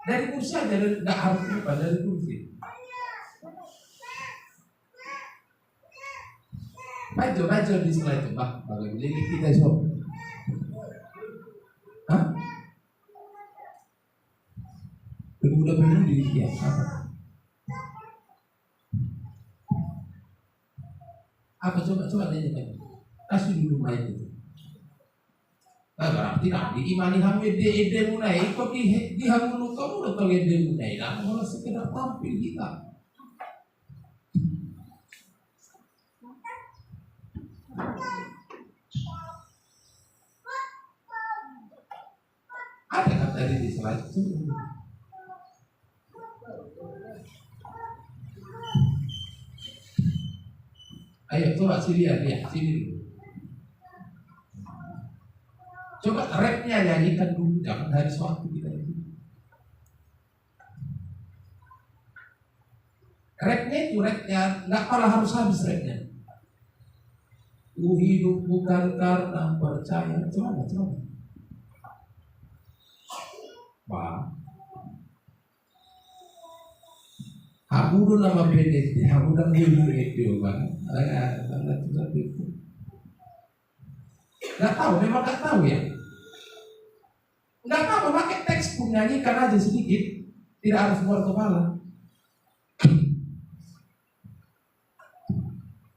[SPEAKER 5] Dari kursi aja, nggak harus lupa dari kursi. Maju di slide coba. Bagaimana kita coba? Hah? Pemuda-pemudi ya. Apa coba nyanyikan? Kasih dulu mic itu. Berarti nanti imani hamu ide mulai kok di hamu lu kamu udah tahu ide mulai lah, malah sekedar tampil kita. Ada kan tadi di slide itu? Ayo coba sini ya, sini dulu. Coba rapnya nyanyikan dulu, jangan dari suatu kita itu. Rapnya itu nggak malah harus habis rapnya. Ku hidup bukan karena percaya. Coba. Wah. Habu nama PDT, habu dan dulu itu kan. Nggak tahu, memang nggak tahu ya. Nggak tahu, pakai teks pun nyanyikan aja sedikit, tidak harus keluar kepala.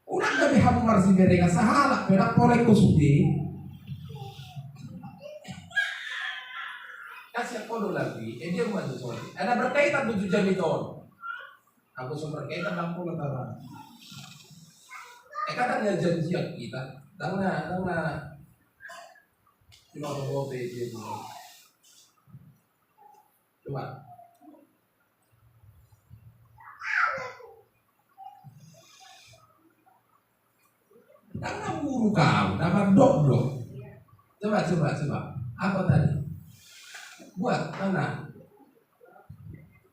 [SPEAKER 5] Udah kami habu marsi mereka sahala, perak polek kusudi. Kasih kodo lagi, dia buat sesuatu. Ada berkaitan 7 jam itu. Aku sumber berkaitan 60 tahun. Katanya janji kita, tengah. Cuma bawa dia dulu. Coba. Tengah buru kau, dapat dok. Coba. Apa tadi? Buat mana?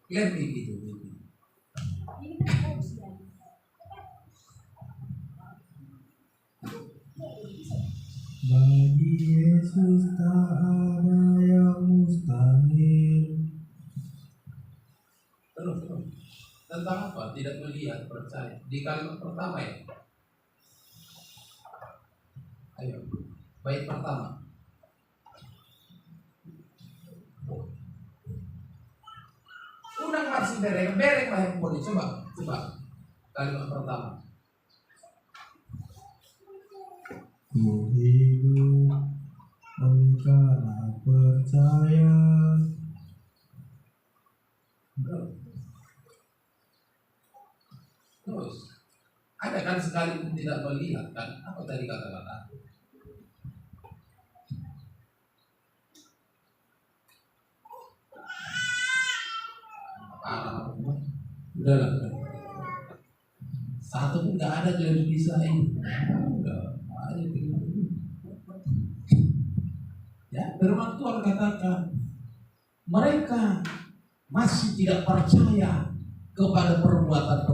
[SPEAKER 5] Lihat gitu.
[SPEAKER 4] Bagi Yesus tak ada yang mustahil.
[SPEAKER 5] Terus. Tentang apa? Tidak melihat, percaya. Di kalimat pertama ya. Ayo. Bait pertama. Udah masih bereng lah yang boleh. Coba. Kalimat pertama.
[SPEAKER 4] Ku hidup oleh karena percaya.
[SPEAKER 5] Terus ada kan sekalipun tidak melihat kan? Apa tadi kata-kata? Udahlah. Satu pun nggak ada yang bisa ini. Udah, ada ya, firman Tuhan katakan mereka masih tidak percaya kepada perbuatan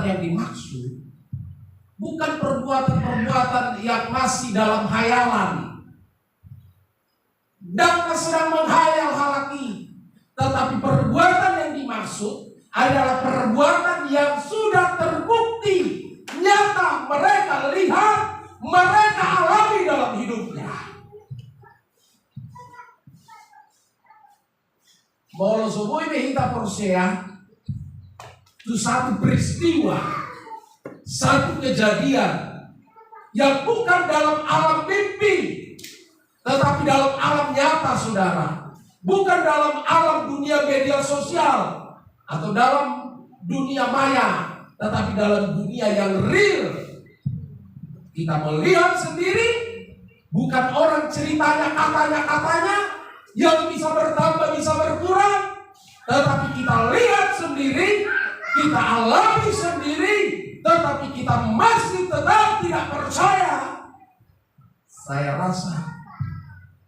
[SPEAKER 5] yang dimaksud bukan perbuatan yang masih dalam hayalan dan sedang menghayal halaki, tetapi perbuatan yang dimaksud adalah perbuatan yang sudah terbukti nyata, mereka lihat, mereka alami dalam hidupnya. Molo subuh ini kita percaya itu satu peristiwa, satu kejadian yang bukan dalam alam mimpi, tetapi dalam alam nyata, saudara. Bukan dalam alam dunia media sosial atau dalam dunia maya, tetapi dalam dunia yang real. Kita melihat sendiri, bukan orang ceritanya, katanya yang bisa bertambah, bisa berkurang, tetapi kita lihat sendiri, kita alami sendiri, tetapi kita masih tetap tidak percaya. Saya rasa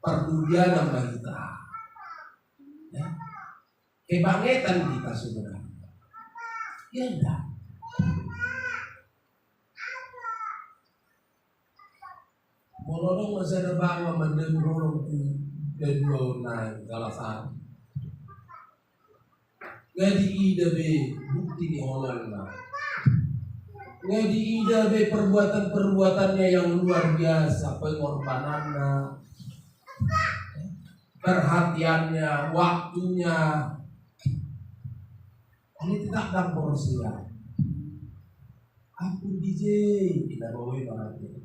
[SPEAKER 5] perlu diadam bagi kita. Ya. Kebangetan kita sebenarnya. Ya enggak. Molodong masih ada bawa mendemorong dan dua naik salah satu. Ngadi ida be bukti di online lah. Ngadi ida be perbuatannya yang luar biasa, pengorbanannya, perhatiannya, waktunya. Ini tidak dalam porsinya. Aku DJ kita bawa perhatian.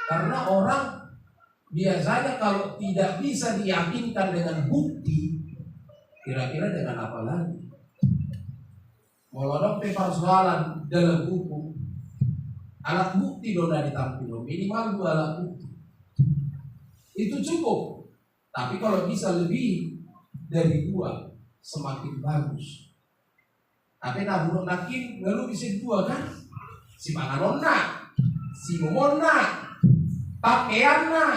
[SPEAKER 5] Karena orang biasanya kalau tidak bisa diyakinkan dengan bukti, kira-kira dengan apa lagi? Molodong persoalan dalam buku, alat bukti dona ditampil, minimal 2 alat bukti. Itu cukup. Tapi kalau bisa lebih dari 2, semakin bagus. Tapi namun nakin lalu bisa 2 kan? Si panganonna, si momonna, pakaiannya,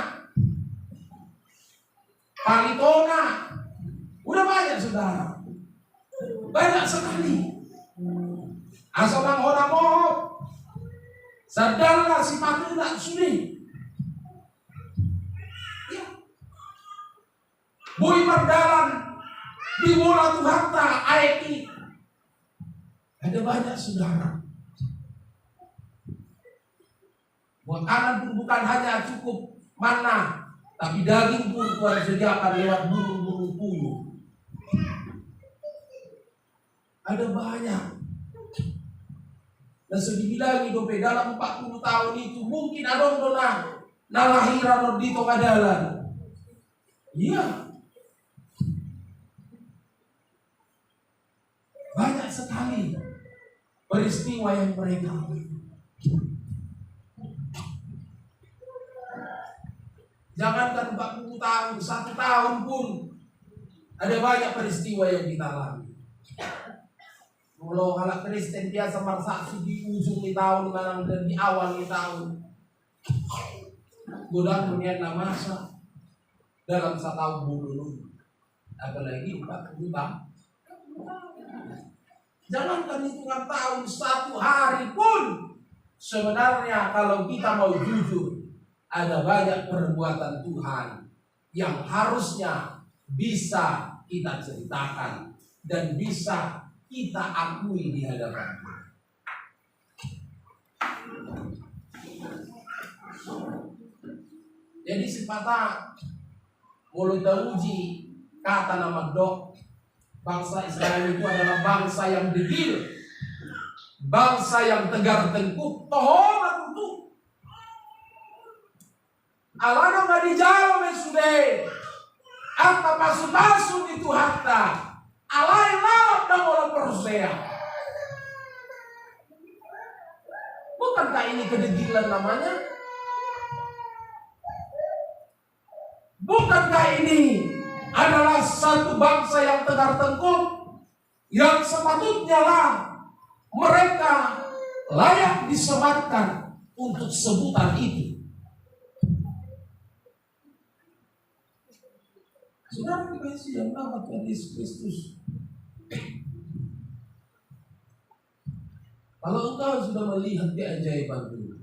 [SPEAKER 5] palitona, udah banyak saudara, banyak sekali. Asal mangona mohon, sadarlah si patuna suni. Ya. Bui perdalan di bola Tuharta aeki. Ada banyak saudara. Makanan pun bukan hanya cukup mana, tapi daging pun Tuhan sediakan lewat burung-burung puyuh. Ada banyak. Dan dibilang hidup dalam 40 tahun itu mungkin ada dona nalahiran di tongadalan. Iya. Banyak sekali peristiwa yang mereka alami. Jangankan 40 tahun, 1 tahun pun ada banyak peristiwa yang kita alami. Kalau anak Kristen biasa bersaksi di ujung di tahun, dan di awal di tahun. Godaan punya masa dalam 1 tahun dulu, apalagi 40 tahun. Jangankan hitungan tahun, 1 hari pun sebenarnya kalau kita mau jujur, ada banyak perbuatan Tuhan yang harusnya bisa kita ceritakan dan bisa kita akui di hadapan Tuhan. Jadi sepatah mulut uji kata nama dok, bangsa Israel itu adalah bangsa yang degil, bangsa yang tegar tengkuk, tohon aku. Alana nggak dijawab sudah. Ata pasu-pasu itu hatta. Alai lalat dan orang persea. Bukankah ini kedegilan namanya? Bukankah ini adalah satu bangsa yang tegar tengkuk, yang sepatutnya lah mereka layak disematkan untuk sebutan itu? Saudara dikasih yang nama Tuhan Yesus Kristus. Kalau engkau sudah melihat keajaiban Tuhan,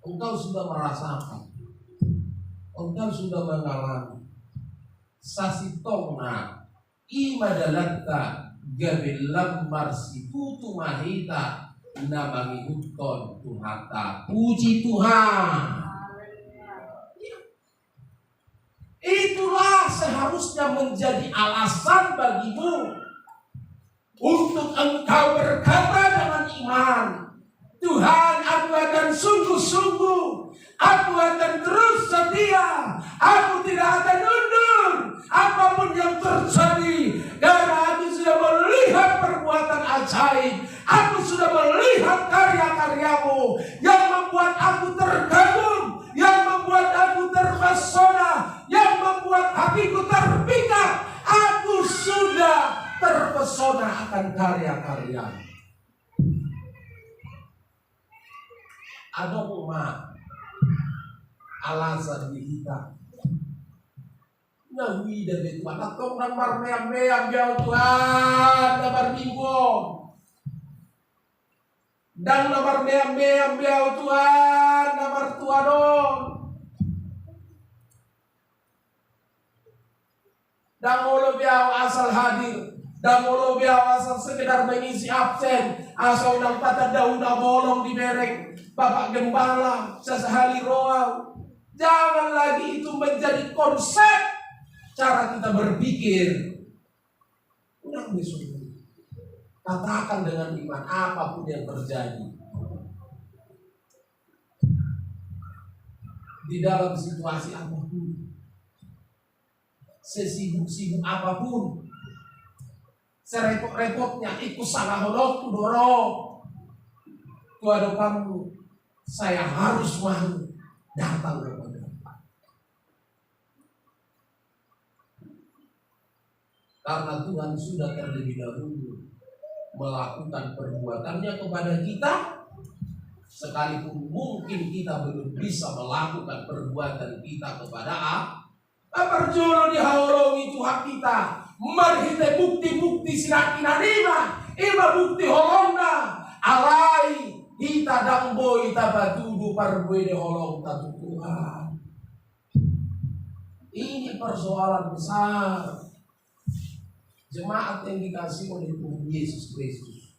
[SPEAKER 5] engkau sudah merasakan, engkau sudah mengalami, sasitongna imadalatta gabelam marsiputu mahita namangi huton tuhata. Puji Tuhan. Itulah seharusnya menjadi alasan bagimu untuk engkau berkata dengan iman, Tuhan, aku akan sungguh-sungguh, aku akan terus setia, aku tidak akan mundur apapun yang terjadi, karena aku sudah melihat perbuatan ajaib, aku sudah melihat karya-karyamu yang membuat aku terkagum, yang membuat aku terpesona, yang membuat hatiku terpikat. Aku sudah terpesona akan karya-karya. Ada umat alasan kita nawi dan itu anak kau namar meam jauh Tuhan namar minggu dan namar meam jauh Tuhan namar tuadon dan mulu biau asal hadir. Dan mulu biar asal sekedar mengisi absen, asal nang tata daun bolong di merek Bapak Gembala sesehari roau. Jangan lagi itu menjadi konsep cara kita berpikir. Ulang besok. Katakan dengan iman apapun yang terjadi di dalam situasi apapun, sesibuk-sibuk apapun, serepot-repotnya ikut salah holok tu dorong tuado kamu, saya harus mau datang kepada karena Tuhan sudah terlebih dahulu melakukan perbuatannya kepada kita, sekalipun mungkin kita belum bisa melakukan perbuatan kita kepada perjolo dihaulungi Tuhan kita. Marhite bukti-bukti sinakin anima, ima bukti holonda, alai hita dambo hita batudu parbuede holong tatu Tuhan. Ini persoalan besar jemaat yang dikasih oleh Tuhan Yesus Kristus.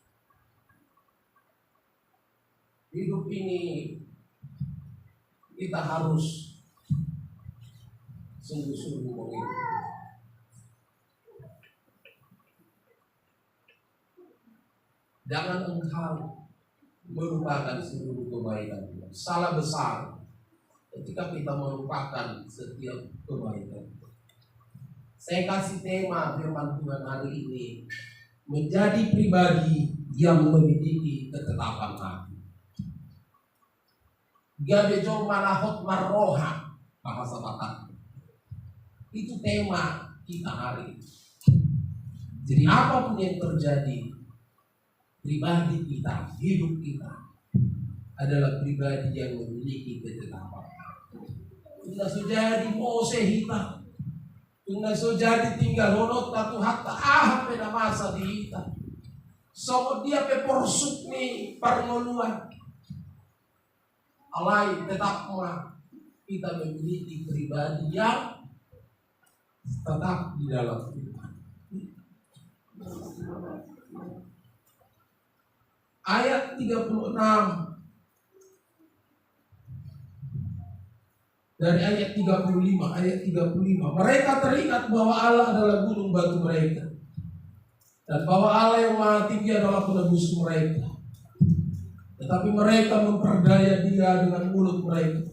[SPEAKER 5] Hidup ini kita harus sungguh-sungguh mengikuti. Jangan engkau melupakan seluruh kebaikan Tuhan. Salah besar ketika kita melupakan setiap kebaikan. Saya kasih tema firman Tuhan hari ini, menjadi pribadi yang memiliki ketetapan hati. Gadejol manahot marroha, bahasa Batak. Itu tema kita hari ini. Jadi apapun yang terjadi, pribadi kita, hidup kita adalah pribadi yang memiliki ketetapan. Tunggu sejadi Mose hita, tunggu sejadi tinggal honot tatu hatta pena masa di hita. So dia peporsuk nih parngoluan. Alai tetap kita memiliki pribadi yang tetap di dalam Tuhan. Ayat 36 dari ayat 35, mereka teringat bahwa Allah adalah gunung batu mereka dan bahwa Allah yang Maha Tinggi adalah penebus mereka. Tetapi mereka memperdaya Dia dengan mulut mereka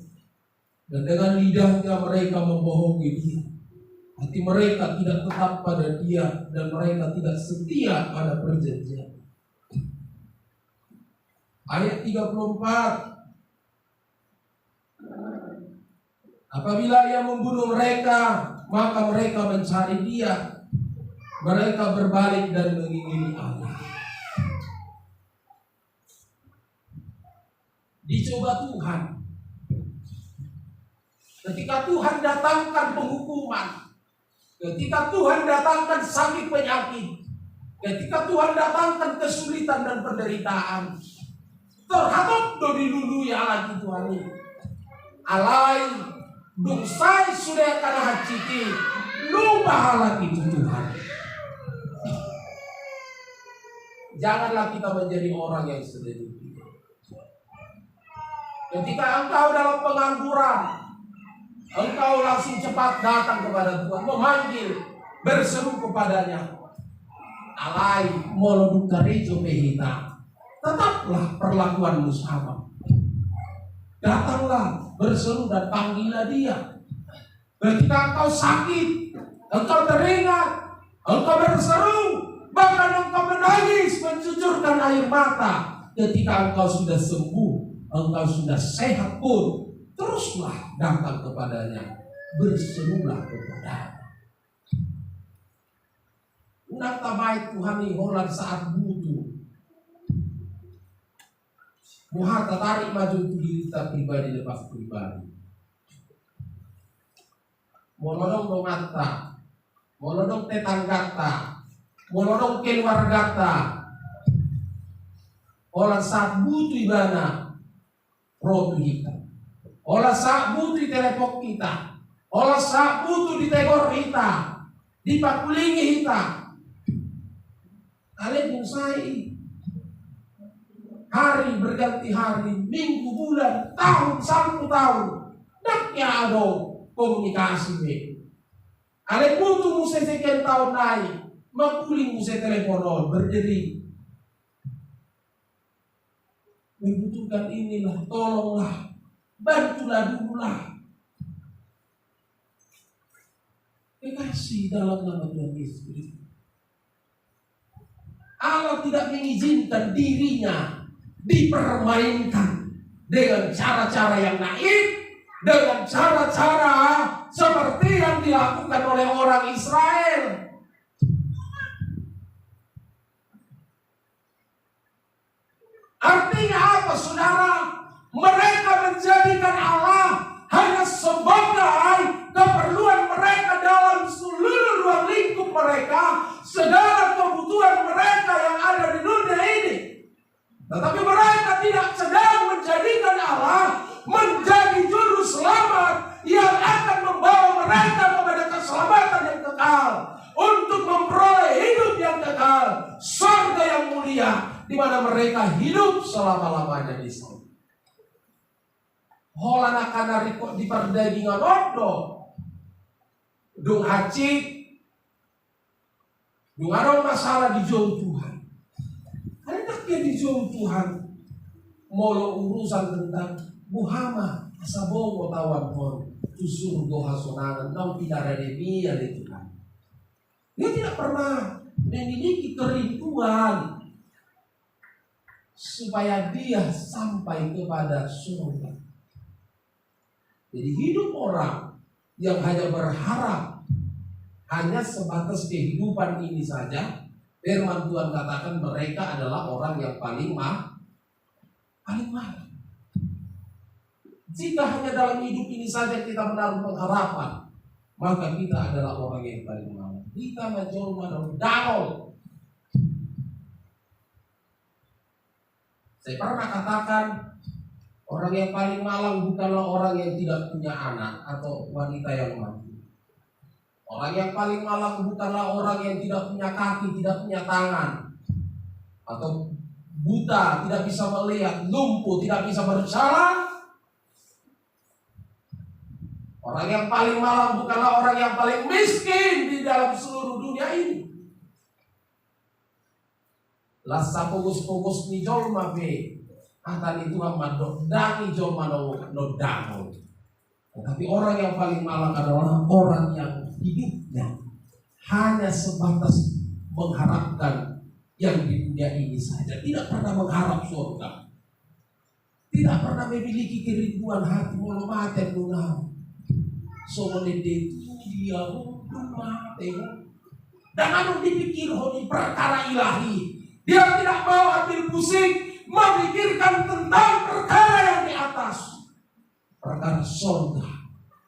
[SPEAKER 5] dan dengan lidahnya mereka membohongi Dia. Hati mereka tidak tetap pada Dia dan mereka tidak setia pada perjanjian. Ayat 34. Apabila Ia membunuh mereka, maka mereka mencari Dia. Mereka berbalik dan mengingini Allah. Dicoba Tuhan. Ketika Tuhan datangkan penghukuman, ketika Tuhan datangkan sakit penyakit, ketika Tuhan datangkan kesulitan dan penderitaan, terhadap dodi dulu ya lagi Tuhan ini. Alai dosa sudah karena haciki, lu bahala itu Tuhan. Janganlah kita menjadi orang yang sedemikian. Ketika engkau dalam pengangguran, engkau langsung cepat datang kepada Tuhan, memanggil, berseru kepadanya. Alai moloduka rejo pehita, tetaplah perlakuanmu sama. Datanglah, berseru dan panggillah Dia. Ketika engkau sakit, engkau teringat, engkau berseru, bahkan engkau menangis, mencucurkan air mata. Ketika engkau sudah sembuh, engkau sudah sehat pun, teruslah datang kepadanya, berserulah kepadanya. Unang baik Tuhan iholan saat butuh. Muhar tarik maju itu diri kita pribadi lepas pribadi. Molodong dongata, molodong tetanggata, molodong keluargata. Olah saat butuh ibana, rotu kita. Olah saat butuh telepon kita. Olah saat butuh ditegor kita, dipakulingi kita. Kalian musai. Hari berganti hari, minggu, bulan, tahun, 1 tahun. Naknya ada komunikasi be. Kalian butuh musai sekian tahun naik, makuling musai telepon berdiri. Membutuhkan inilah, tolonglah, bantulah dululah. Kekasih dalam nama Tuhan Yesus Kristus. Allah tidak mengizinkan dirinya dipermainkan dengan cara-cara yang naif, dengan cara-cara seperti yang dilakukan oleh orang Israel. Artinya apa, saudara? Mereka menjadikan Allah hanya sebagai keperluan mereka dalam seluruh ruang lingkup mereka, segala kebutuhan mereka yang ada di dunia ini. Tetapi mereka tidak sedang menjadikan Allah menjadi juru selamat yang akan membawa mereka kepada keselamatan yang kekal, untuk memperoleh hidup yang kekal, surga yang mulia, di mana mereka hidup selama-lamanya di sana. Holan akan di perdagingan odo, dung haji, dung ada masalah di jauh Tuhan. Hendaknya di jauh Tuhan, molo urusan tentang Muhammad, asabogo tawan pon, tusur goha sonangan, nau tidak ada dia di Tuhan. Dia tidak pernah memiliki kerinduan supaya dia sampai kepada surga. Jadi hidup orang yang hanya berharap hanya sebatas kehidupan ini saja, firman Tuhan katakan mereka adalah orang yang paling mahal. Jika hanya dalam hidup ini saja kita menaruh pengharapan, maka kita adalah orang yang paling mahal. Kita menjolma danol. Saya pernah katakan, orang yang paling malang bukanlah orang yang tidak punya anak atau wanita yang mati. Orang yang paling malang bukanlah orang yang tidak punya kaki, tidak punya tangan, atau buta, tidak bisa melihat, lumpuh, tidak bisa berjalan. Orang yang paling malang bukanlah orang yang paling miskin di dalam seluruh dunia ini. Lasa pogus-pogus ni jolma be. Atan itu amat dangi jolma no dango. Tetapi orang yang paling malang adalah orang yang hidupnya hanya sebatas mengharapkan yang di dunia ini saja, tidak pernah mengharap surga, tidak pernah memiliki kerinduan hati walau mati munah. Soalnya dia mati dan anu dipikir honi perkara ilahi. Dia tidak mau ambil pusing memikirkan tentang perkara yang di atas. Perkara surga,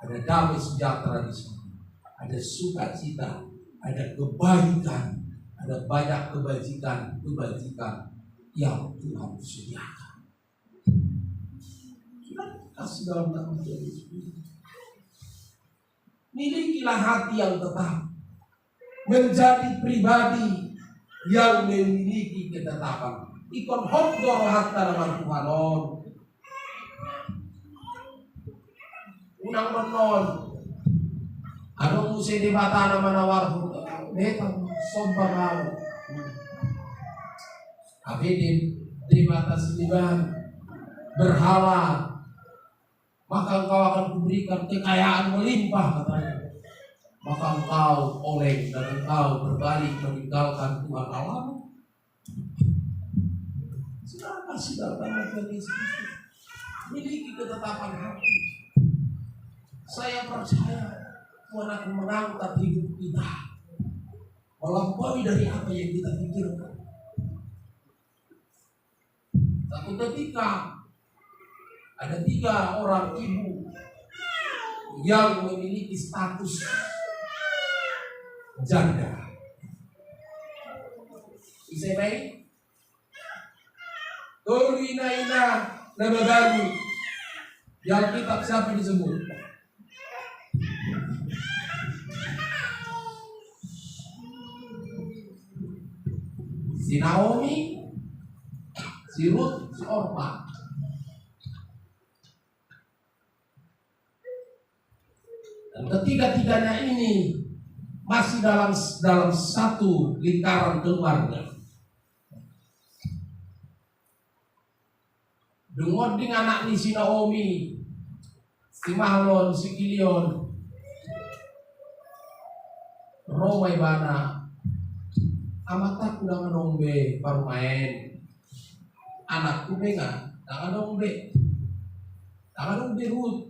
[SPEAKER 5] ada damai sejahtera di sana, ada sukacita, ada kebaikan, ada banyak kebajikan yang Tuhan sediakan. Kasih dalam nama Yesus. Milikilah hati yang tetap, menjadi pribadi yang memiliki ketetapan. Ikon hokdor hatta nama Tuhanon. Unang menon. Anong musi di bata naman nawar betang sombang mau. Abidin di bata siniban berhala, maka engkau akan kuberikan kekayaan melimpah katanya. Maka engkau oleh dan engkau berbalik meninggalkan Tuhan Allahmu. Saudara kasih dalam nama Tuhan Yesus, miliki ketetapan hati. Saya percaya Tuhan akan mengangkat hidup kita melampaui dari apa yang kita pikirkan. Satu ketika ada 3 orang ibu yang memiliki status janda. Bisa baik? Ina nama baru. Yang kitab siapa disebut? Si Naomi, si Ruth, si Orpa. Dan ketiga-tiganya ini masih dalam satu lingkaran keluarga. Dengar dengan anak ni si Naomi, si Mahlon, si Kilion, Romai bana, amatak udah nongbe baru main, anakku benga, tangan nongbe Ruth,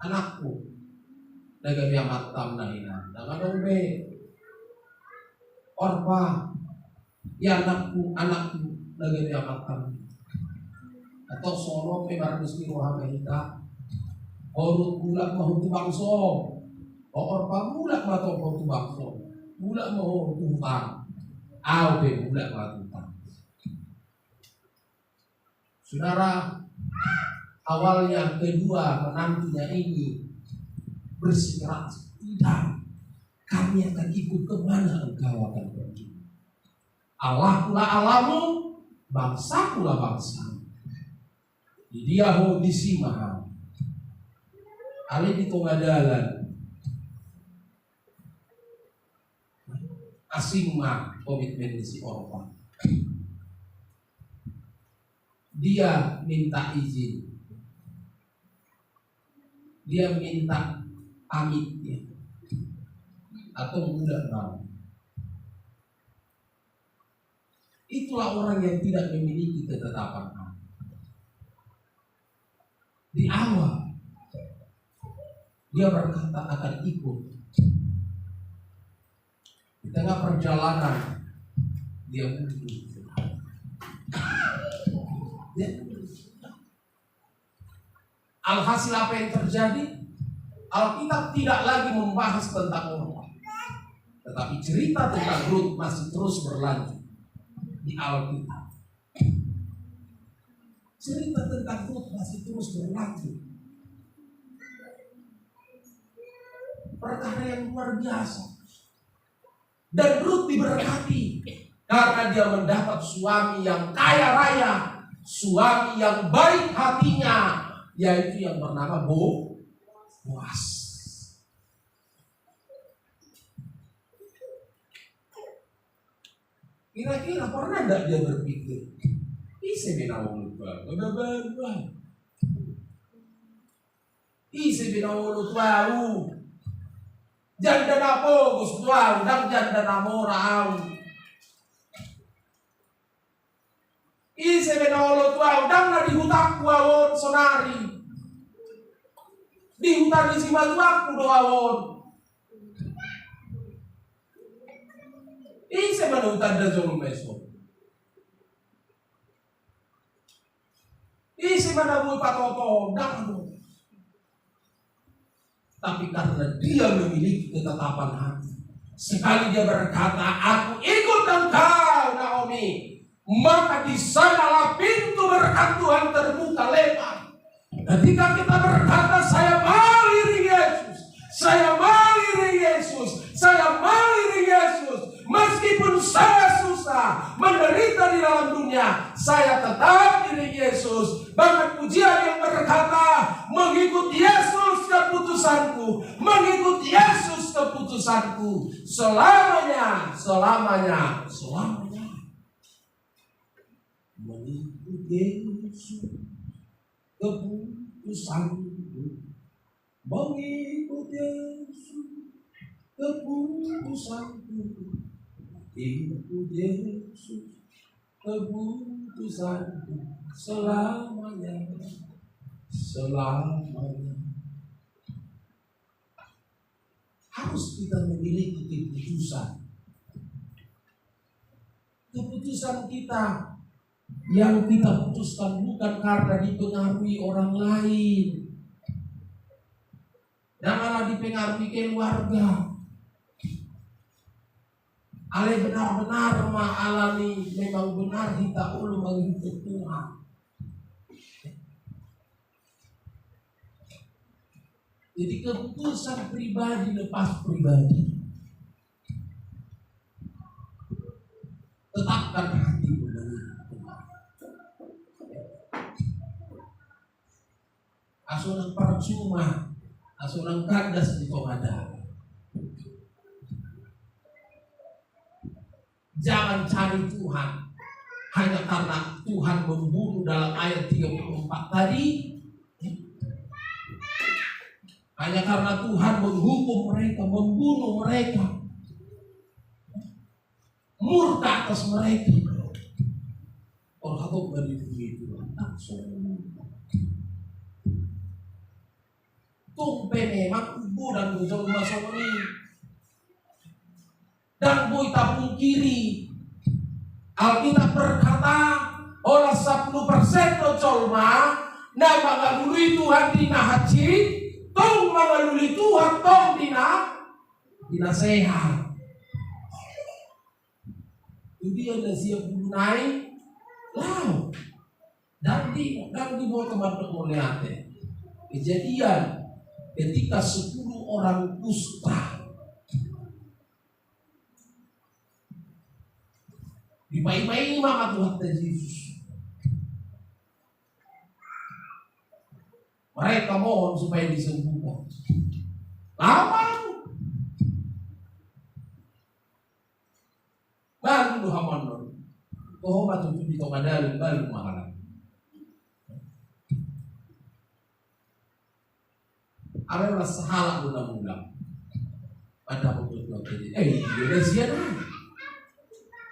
[SPEAKER 5] anakku, daga biar matam nahina, tangan nongbe, Orpa, ya anakku, daga biar matam. Atau solo pe baru meski roha kita orut bulak mahu tu bangso Orpa bulak mahu tu bangso bulak mahu tu hutang pe bulak mahu hutang. Saudara, awalnya kedua menantunya ini bersikeras, tidak, kami akan ikut kemana engkau akan pergi. Allah pula Allahmu, bangsa pula bangsa. Dia ho disimah, ali di tengah jalan, asing mah komitmen si Orpa. Dia minta izin, dia minta pamit ya, atau tidak mau. Itulah orang yang tidak memiliki ketetapan. Di awal dia berkata akan ikut. Di tengah perjalanan dia mundur. Alhasil apa yang terjadi? Alkitab tidak lagi membahas tentang Orpa, tetapi cerita tentang Ruth masih terus berlanjut di Alkitab. Cerita tentang Ruth masih terus berlanjut. Perkara yang luar biasa. Dan Ruth diberkati karena dia mendapat suami yang kaya raya, suami yang baik hatinya, yaitu yang bernama Boaz. Kira-kira pernah enggak dia berpikir, isi binawang lupa, benar-benar. Isi binawang lupa, Janda na po gusto dan janda na mo raaw. Ise menolo tuaw dang na dihutak kuawon sonari. Dihutak di simaluak kudoawon. Ise manutan da jolo meso. Isi manabuy patoto dang ano. Tapi karena dia memiliki ketetapan hati, sekali dia berkata, aku ikut engkau Naomi, maka di sanalah pintu berkat Tuhan terbuka lebar. Ketika kita berkata, saya mau iri Yesus, saya mau iri Yesus, saya mau iri Yesus, meskipun saya susah, menderita di dalam dunia, saya tetap iri Yesus. Bahkan pujian yang berkata, mengikut Yesus keputusanku, mengikut Yesus keputusanku, selamanya, selamanya, selamanya. Mengikut Yesus keputusanku, mengikut Yesus keputusanku, mengikut Yesus keputusanku, selamanya, selamanya. Harus kita memiliki keputusan. Keputusan kita yang kita putuskan bukan karena dipengaruhi orang lain, janganlah dipengaruhi keluarga. Ale benar-benar alami memang benar kita perlu mengikut Tuhan. Jadi keputusan pribadi lepas pribadi. Tetapkan hati mengikut Tuhan. Asunang percuma, asunang kandas di komada. Jangan cari Tuhan hanya karena Tuhan membunuh dalam ayat 34 tadi. Hanya karena Tuhan menghukum mereka, membunuh mereka, murka atas mereka. Orang hatop dari bumi Tuhan langsung tumpe memang ubu dan bujang masuk ini dan boy tapung kiri. Alkitab berkata olah 10% colma na magalului Tuhan dinahaci tong magalului Tuhan tong dinasehat. Itu dia dah siap bunai lau dan di bawah teman-teman melihatnya kejadian ketika 10 orang kusta dimain-main mama Tuhan Yesus. Mereka mohon supaya disembuhkan. Lama baru Tuhan kau batu di tomadal baru mahalan. Adalah sahala ulang-ulang. Pada waktu jadi dia siapa?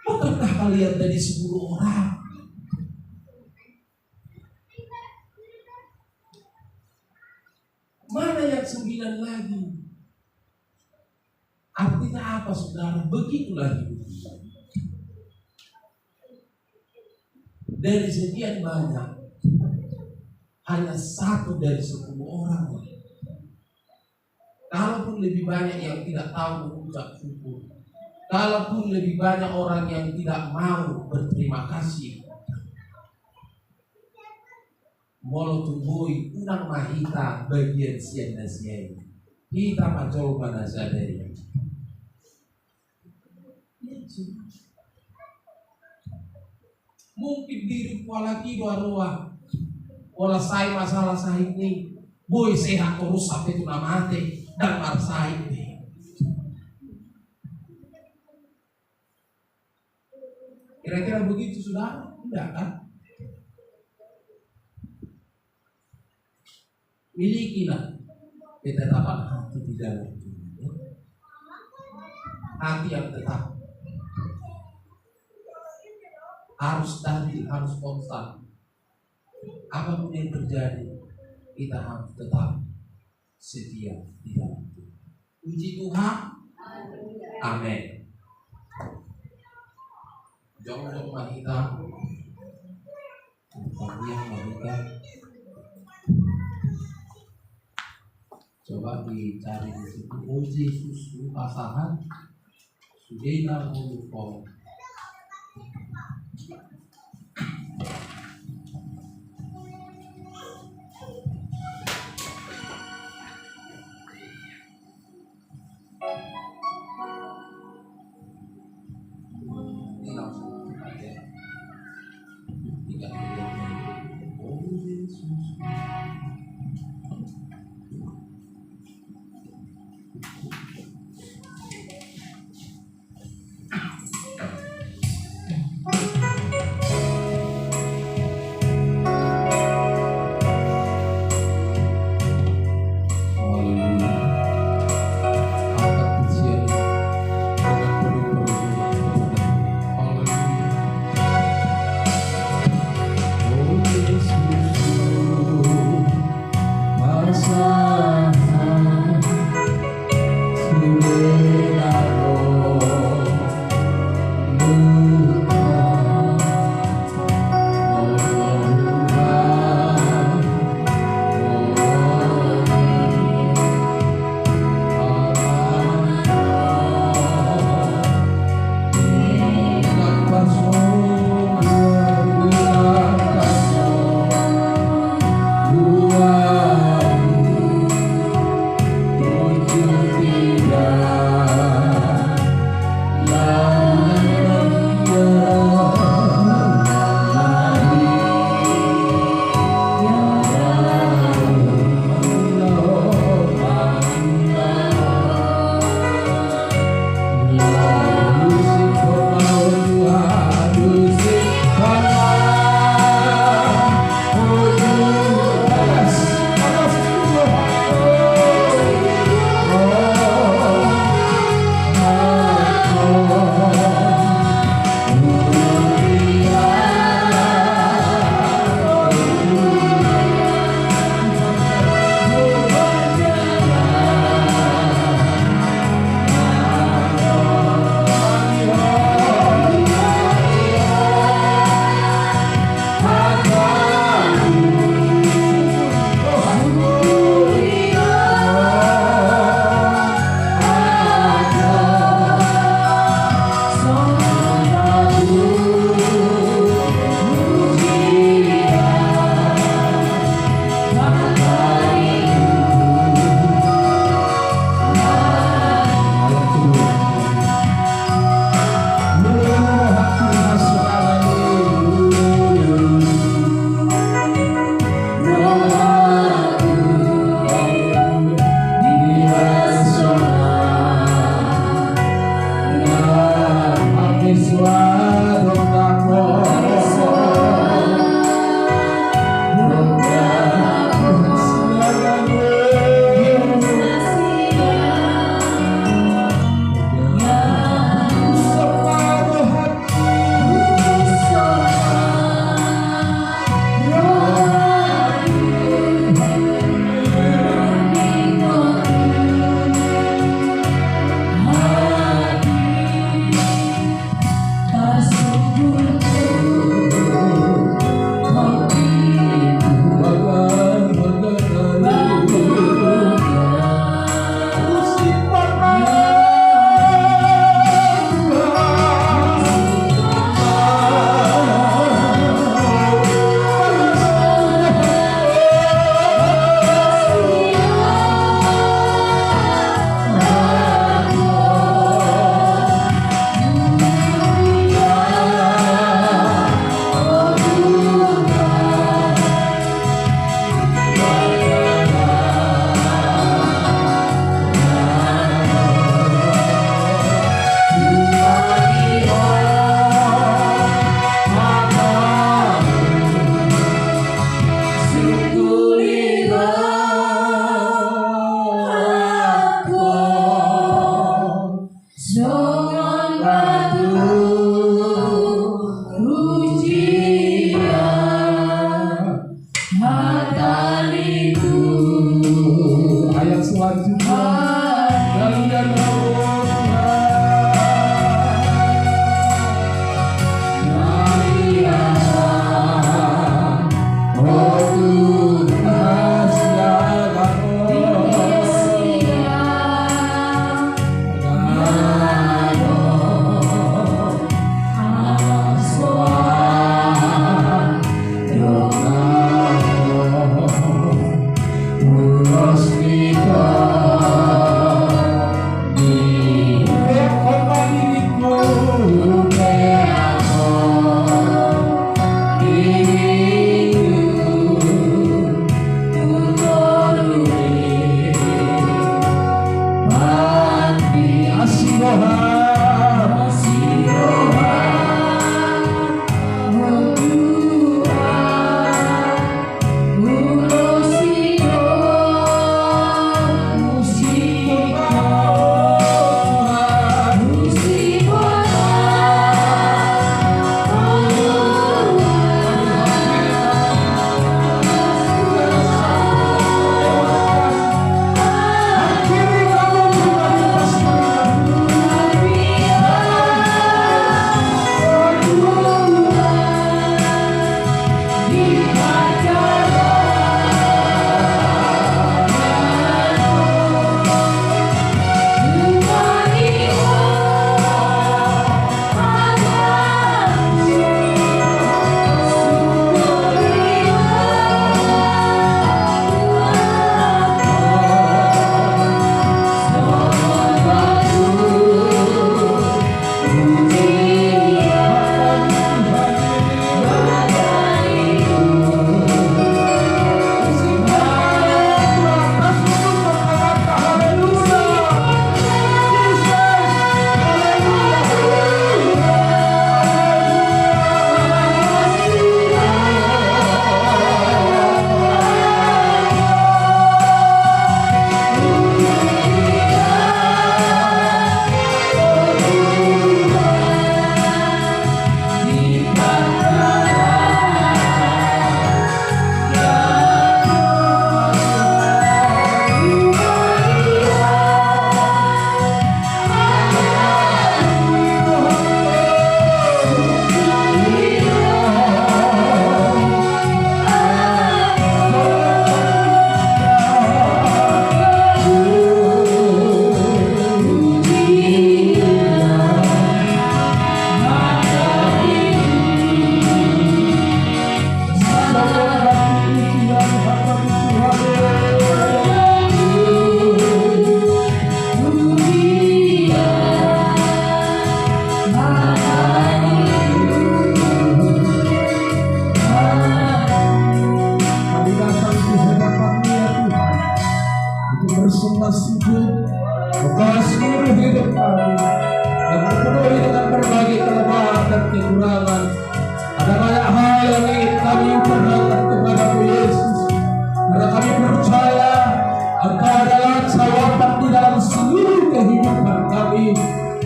[SPEAKER 5] Bukankah kalian tadi 10 orang? Mana yang 9 lagi? Artinya apa saudara? Begitulah hidup kita. Dari sekian banyak, hanya 1 dari 10 orang. Kalaupun lebih banyak yang tidak tahu mengucap syukur, kalaupun lebih banyak orang yang tidak mau berterima kasih, walau tumbui unang mahita bagian sian na siya kita mencoba nasadari. Mungkin diri lagi doa wala say masalah sahih ni boy sehat terus sampai tu namate dan marsahih ni. Kira-kira begitu sudah? Tidak kan? Milikilah ketetapan hati di dalam diri. hati yang tetap, harus stabil, harus konstan. Apapun yang terjadi, kita harus tetap setia di dalam Tuhan. Puji Tuhan. Amin. Jangan lupa kita yang wanita. Coba dicari di situ. Uji susu pasangan Sudena Muluko. Ini langsung aja. Tidak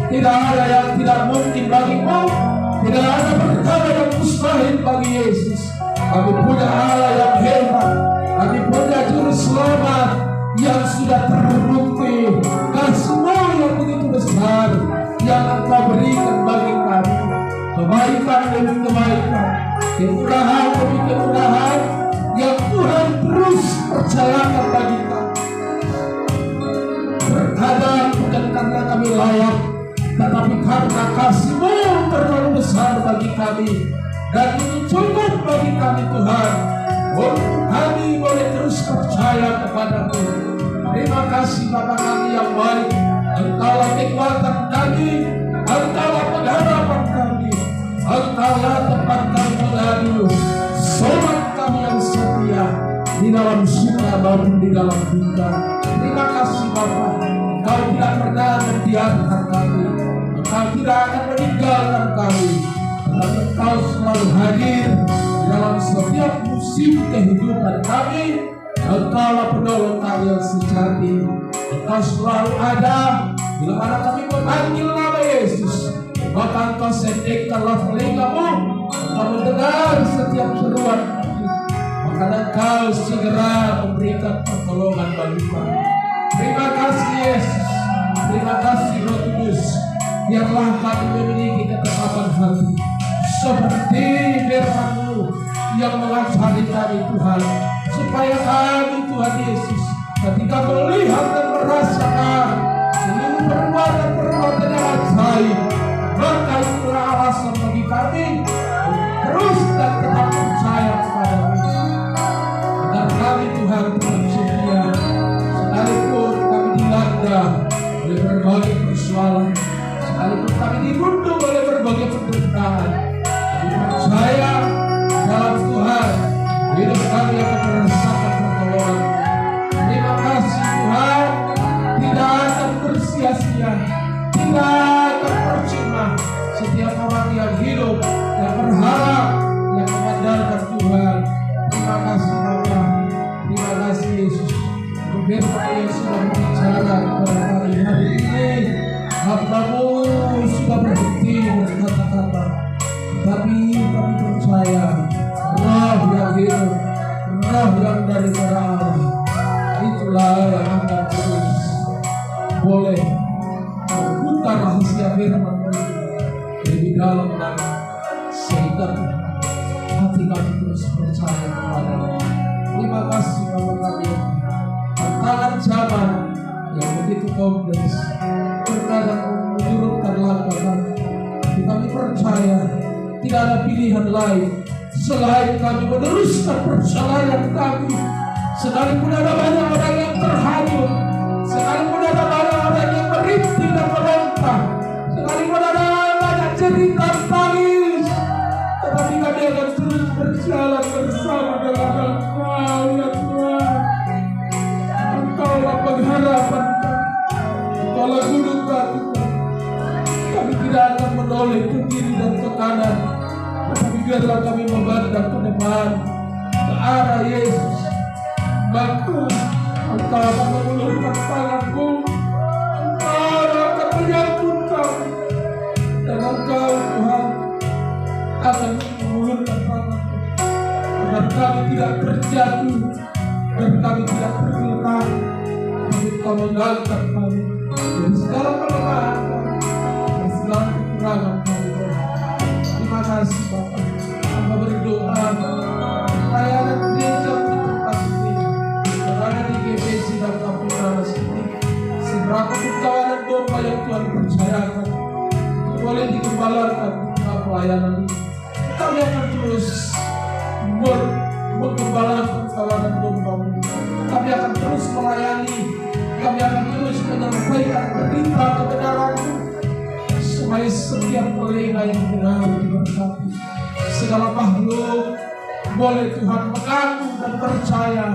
[SPEAKER 5] Tidak ada yang tidak mungkin bagimu. Tidak ada perkara yang mustahil bagi Yesus. Kami punya Allah yang hebat. Kami punya juru selamat yang sudah terbukti. Kasih-Mu yang begitu besar yang Engkau berikan bagi kami. Kebaikan demi kebaikan, kemurahan demi kemurahan yang Tuhan terus percayakan bagi kami. Terkadang bukan karena kami layak, tetapi karena kasih-Mu terlalu besar bagi kami, dan itu cukup bagi kami Tuhan, untuk kami boleh terus percaya kepada-Mu. Terima kasih Bapa kami yang baik. Engkaulah kekuatan kami, Engkaulah pengharapan kami, Engkaulah tempat kami mengadu, sobat kami yang setia di dalam suka maupun di dalam duka. Terima kasih Bapa, Engkau tidak pernah membiarkan kami, Engkau tidak akan meninggalkan kami, tetapi Engkau selalu hadir di dalam setiap musim kehidupan kami. Engkaulah penolong kami yang sejati. Engkau selalu ada bila mana kami memanggil nama Yesus. Maka Engkau sendirikanlah telinga-Mu, Engkau mendengar setiap seruan kami. Maka Engkau segera memberikan pertolongan bagi kami. Terima kasih Yesus, terima kasih Roh Kudus. Biarlah kami memiliki ketetapan hati seperti firman-Mu yang mengajari kami Tuhan, supaya kami Tuhan Yesus ketika melihat dan merasakan seluruh perbuatan-perbuatan yang ajaib, maka itulah alasan bagi kami terus dan tetap percaya kepada-Mu. Agar kami Tuhan tetap setia, sekalipun kami dilanda oleh berbagai persoalan, sekalipun kami dirundung oleh berbagai penderitaan, kami percaya dalam Tuhan hidup kami akan merasakan pertolongan. Terima kasih Tuhan, tidak akan bersia-sia, tidak sudah berhenti berkata-kata, tapi kami percaya Roh yang hidup, Roh yang daripada Allah, itulah yang akan terus boleh membuka rahasia firman Tuhan lebih dalam lagi, sehingga hati kami terus percaya kepada-Mu. Terima kasih Bapa kami. Tantangan zaman yang begitu kompleks terkadang menyurutkan langkah kami. Kami percaya tidak ada pilihan lain selain kami meneruskan perjalanan kami. Sekalipun ada banyak orang yang terhanyut, sekalipun ada banyak orang yang merintih dan meronta, sekalipun ada banyak cerita tangis, tetapi kami akan terus berjalan bersama dengan Engkau ya Tuhan. Engkaulah pengharapan kami, Engkaulah gunung batu kami. Kami tidak akan menoleh ke kiri dan ke kanan, tetapi biarlah kami memandang ke depan, ke arah Yesus. Maka Engkau akan mengulurkan tangan-Mu, Engkau akan menyambut kami, dan Engkau Tuhan akan mengulurkan tangan-Mu agar kami tidak terjatuh dan kami tidak tergeletak. Tapi Engkau mengangkat kami dari segala kelemahan kami, dari segala kekurangan kami. Terima kasih Bapak. Hamba berdoa layanan gereja di tempat ini berada di GBC dan Kampung Nanas ini, seberapa kawanan domba yang Tuhan percayakan boleh dikembalakan di tengah pelayanan ini. Kami akan terus menggembalakan kawanan domba-Mu. Kami akan terus melayani, kami akan terus menyampaikan berita kebenaran-Mu, supaya setiap telinga yang dengar diberkati. Segala makhluk boleh Tuhan mengaku dan percaya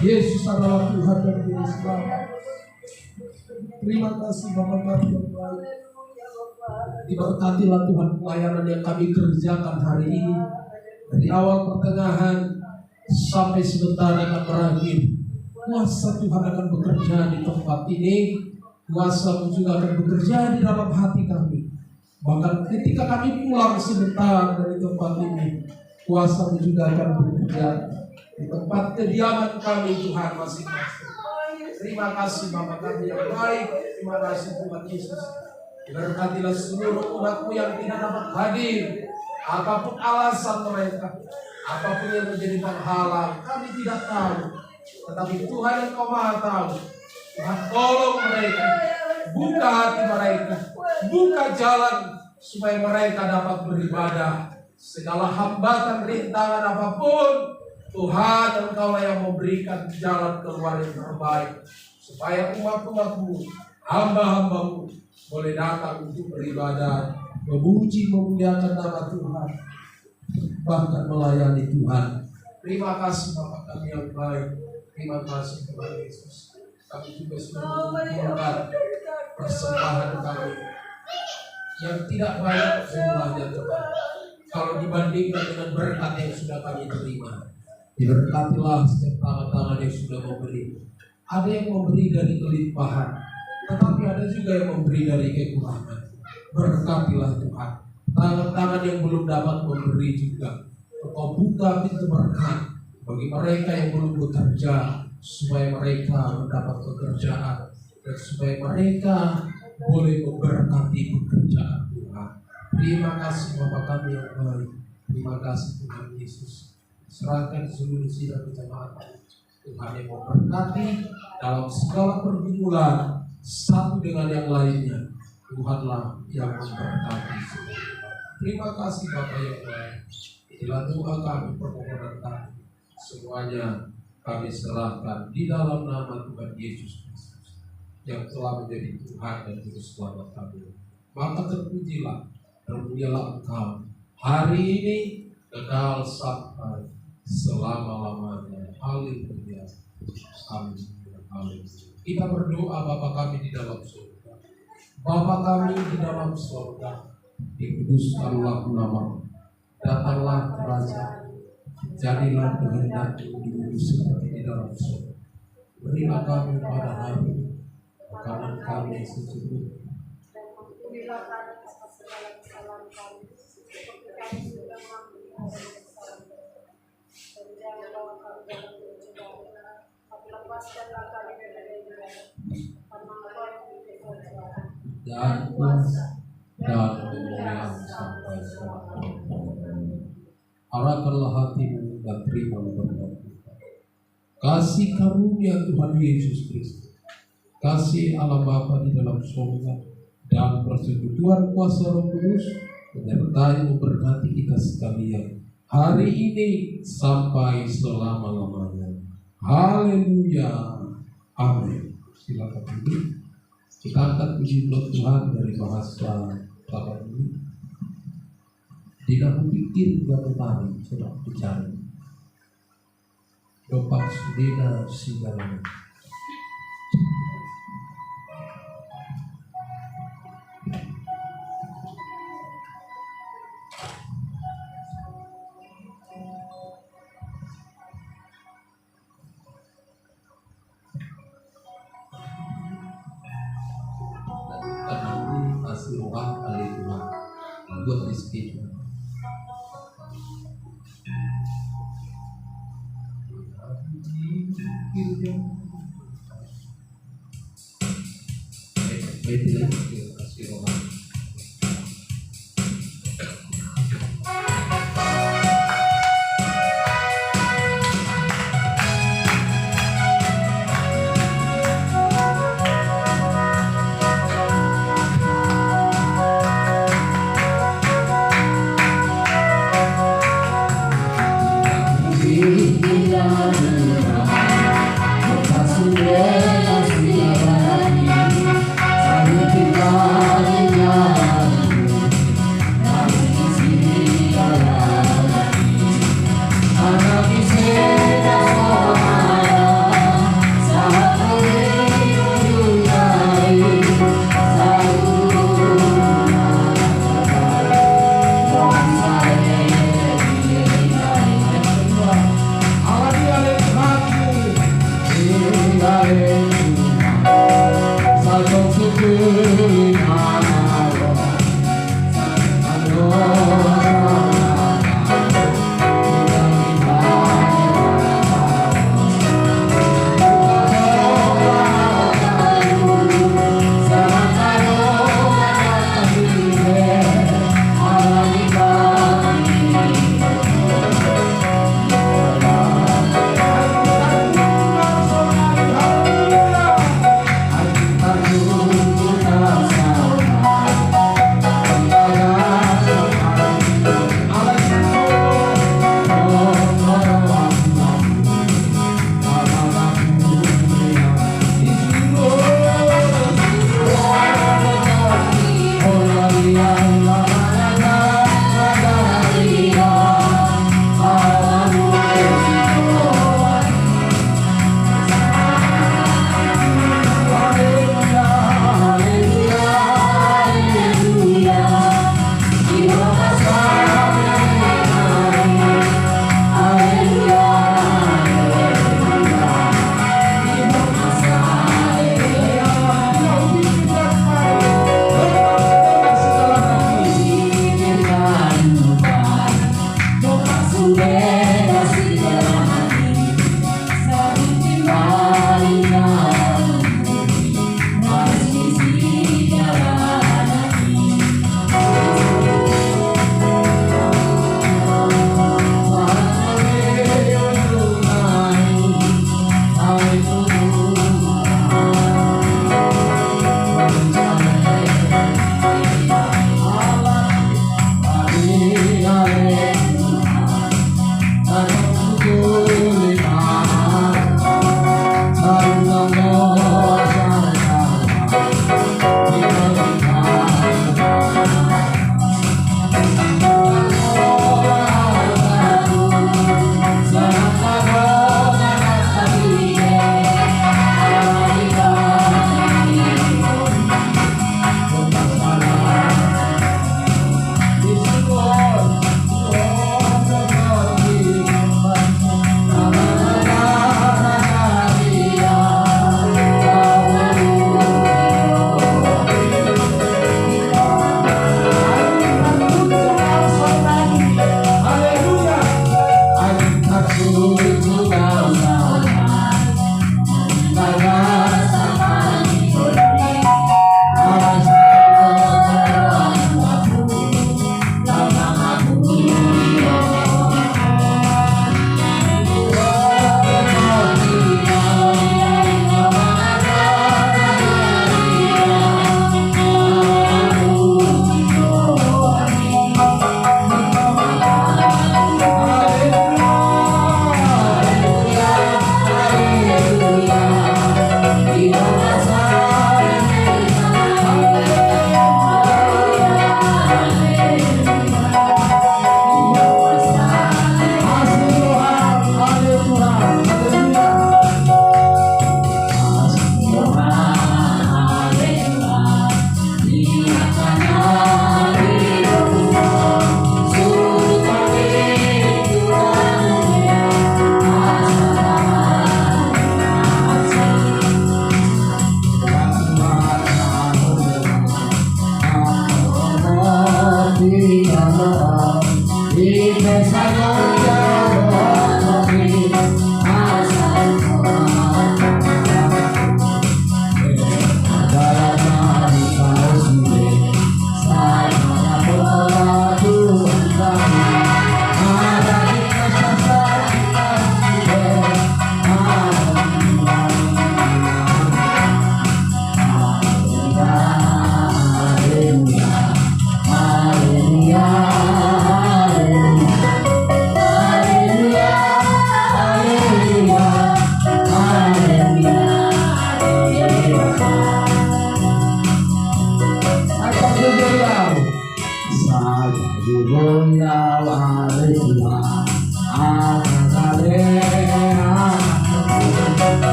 [SPEAKER 5] Yesus adalah Tuhan dan Juru Selamat. Terima kasih Bapak kami yang baik. Diberkatilah Tuhan pelayanan yang kami kerjakan hari ini, dari awal pertengahan sampai sebentar akan berakhir. Kuasa Tuhan akan bekerja di tempat ini, kuasa-Mu juga akan bekerja di dalam hati kami. Bahkan ketika kami pulang sebentar dari tempat ini, kuasa-Mu juga akan bekerja di tempat kediaman kami Tuhan masing-masing. Terima kasih Bapa kami yang baik. Terima kasih Tuhan Yesus. Berkatilah seluruh umat-Mu yang tidak dapat hadir, apapun alasan mereka, apapun yang menjadi penghalang, kami tidak tahu. Tetapi Tuhan yang Kau Maha tahu. Tuhan tolong mereka, buka hati mereka, buka jalan supaya mereka dapat beribadah. Segala hambatan, rintangan apapun, Tuhan Engkaulah yang memberikan jalan keluar yang terbaik, supaya umat-umat-Mu, hamba-hamba-Mu boleh datang untuk beribadah, memuji, memuliakan nama Tuhan, bahkan melayani Tuhan. Terima kasih Bapak kami yang baik. Terima kasih Tuhan Yesus. Kami juga sudah mengumpulkan persembahan kami yang tidak banyak jumlahnya Tuhan, kalau dibandingkan dengan berkat yang sudah kami terima. Diberkatilah setiap tangan-tangan yang sudah memberi. Ada yang memberi dari kelimpahan, tetapi ada juga yang memberi dari kekurangan. Berkatilah Tuhan tangan-tangan yang belum dapat memberi juga. Engkau buka pintu berkat bagi mereka yang belum bekerja, supaya mereka mendapat pekerjaan, dan supaya mereka boleh memberkati pekerjaan Tuhan. Terima kasih Bapa kami yang baik. Terima kasih Tuhan Yesus. Serahkan seluruh sidang kejamaatan Tuhan yang memberkati dalam segala pergumulan satu dengan yang lainnya. Tuhanlah yang memberkati semua. Terima kasih Bapa yang baik. Inilah doa kami, permohonan kami. Semuanya kami serahkan di dalam nama Tuhan Yesus Kristus yang telah menjadi Tuhan dan Juru Selamat kami. Maka terpujilah, termulialah Engkau hari ini kekal sampai selama-lamanya. Haleluya. Amin. Amin. Kita berdoa Bapa kami di dalam surga. Bapa kami di dalam surga, dikuduskanlah nama-Mu. Datanglah kerajaan, jadilah kehendak-Mu di bumi seperti di dalam surga. Berilah kami pada hari ini makanan kami yang secukupnya,
[SPEAKER 3] Ampunilah kami atas segala kesalahan kami, seperti kami juga mengampuni orang yang bersalah kepada kami. Dan jangan bawa kami dalam pencobaan, tapi lepaskanlah kami dari yang jahat. Karena Engkau yang memiliki kerajaan
[SPEAKER 5] dan kuasa dan kemuliaan sampai selamanya. Arahkanlah hatimu dan terima berkat kita. Kasih karunia Tuhan Yesus Kristus, kasih Allah Bapa di dalam surga, dan persekutuan kuasa Roh Kudus menyertai memberkati kita sekalian hari ini sampai selama-lamanya. Haleluya. Amin. Silakan duduk. Kita angkat puji Tuhan dari bahasa Taman ini. Tidak berpikir, tidak bertanya, sudah dicari. Dopak sudina sigalanya. Karena ini masih rohan kali Tuhan buat rezeki. Baik, kasih rohan.
[SPEAKER 6] Kasih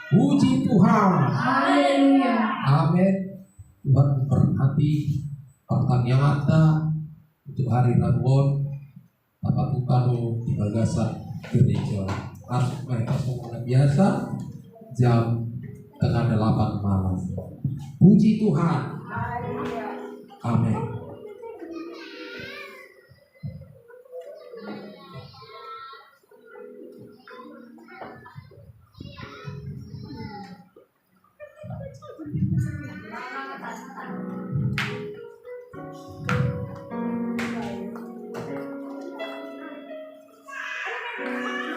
[SPEAKER 5] Puji Tuhan.
[SPEAKER 2] Haleluya.
[SPEAKER 5] Amin. Tuhan memberkati pertanyaan Anda untuk hari Rabu. Bapak Tukano di Bagasan Gereja Asma Pemungutan Biasa jam tengah 8 malam. Puji Tuhan. Amin.
[SPEAKER 3] Thank you.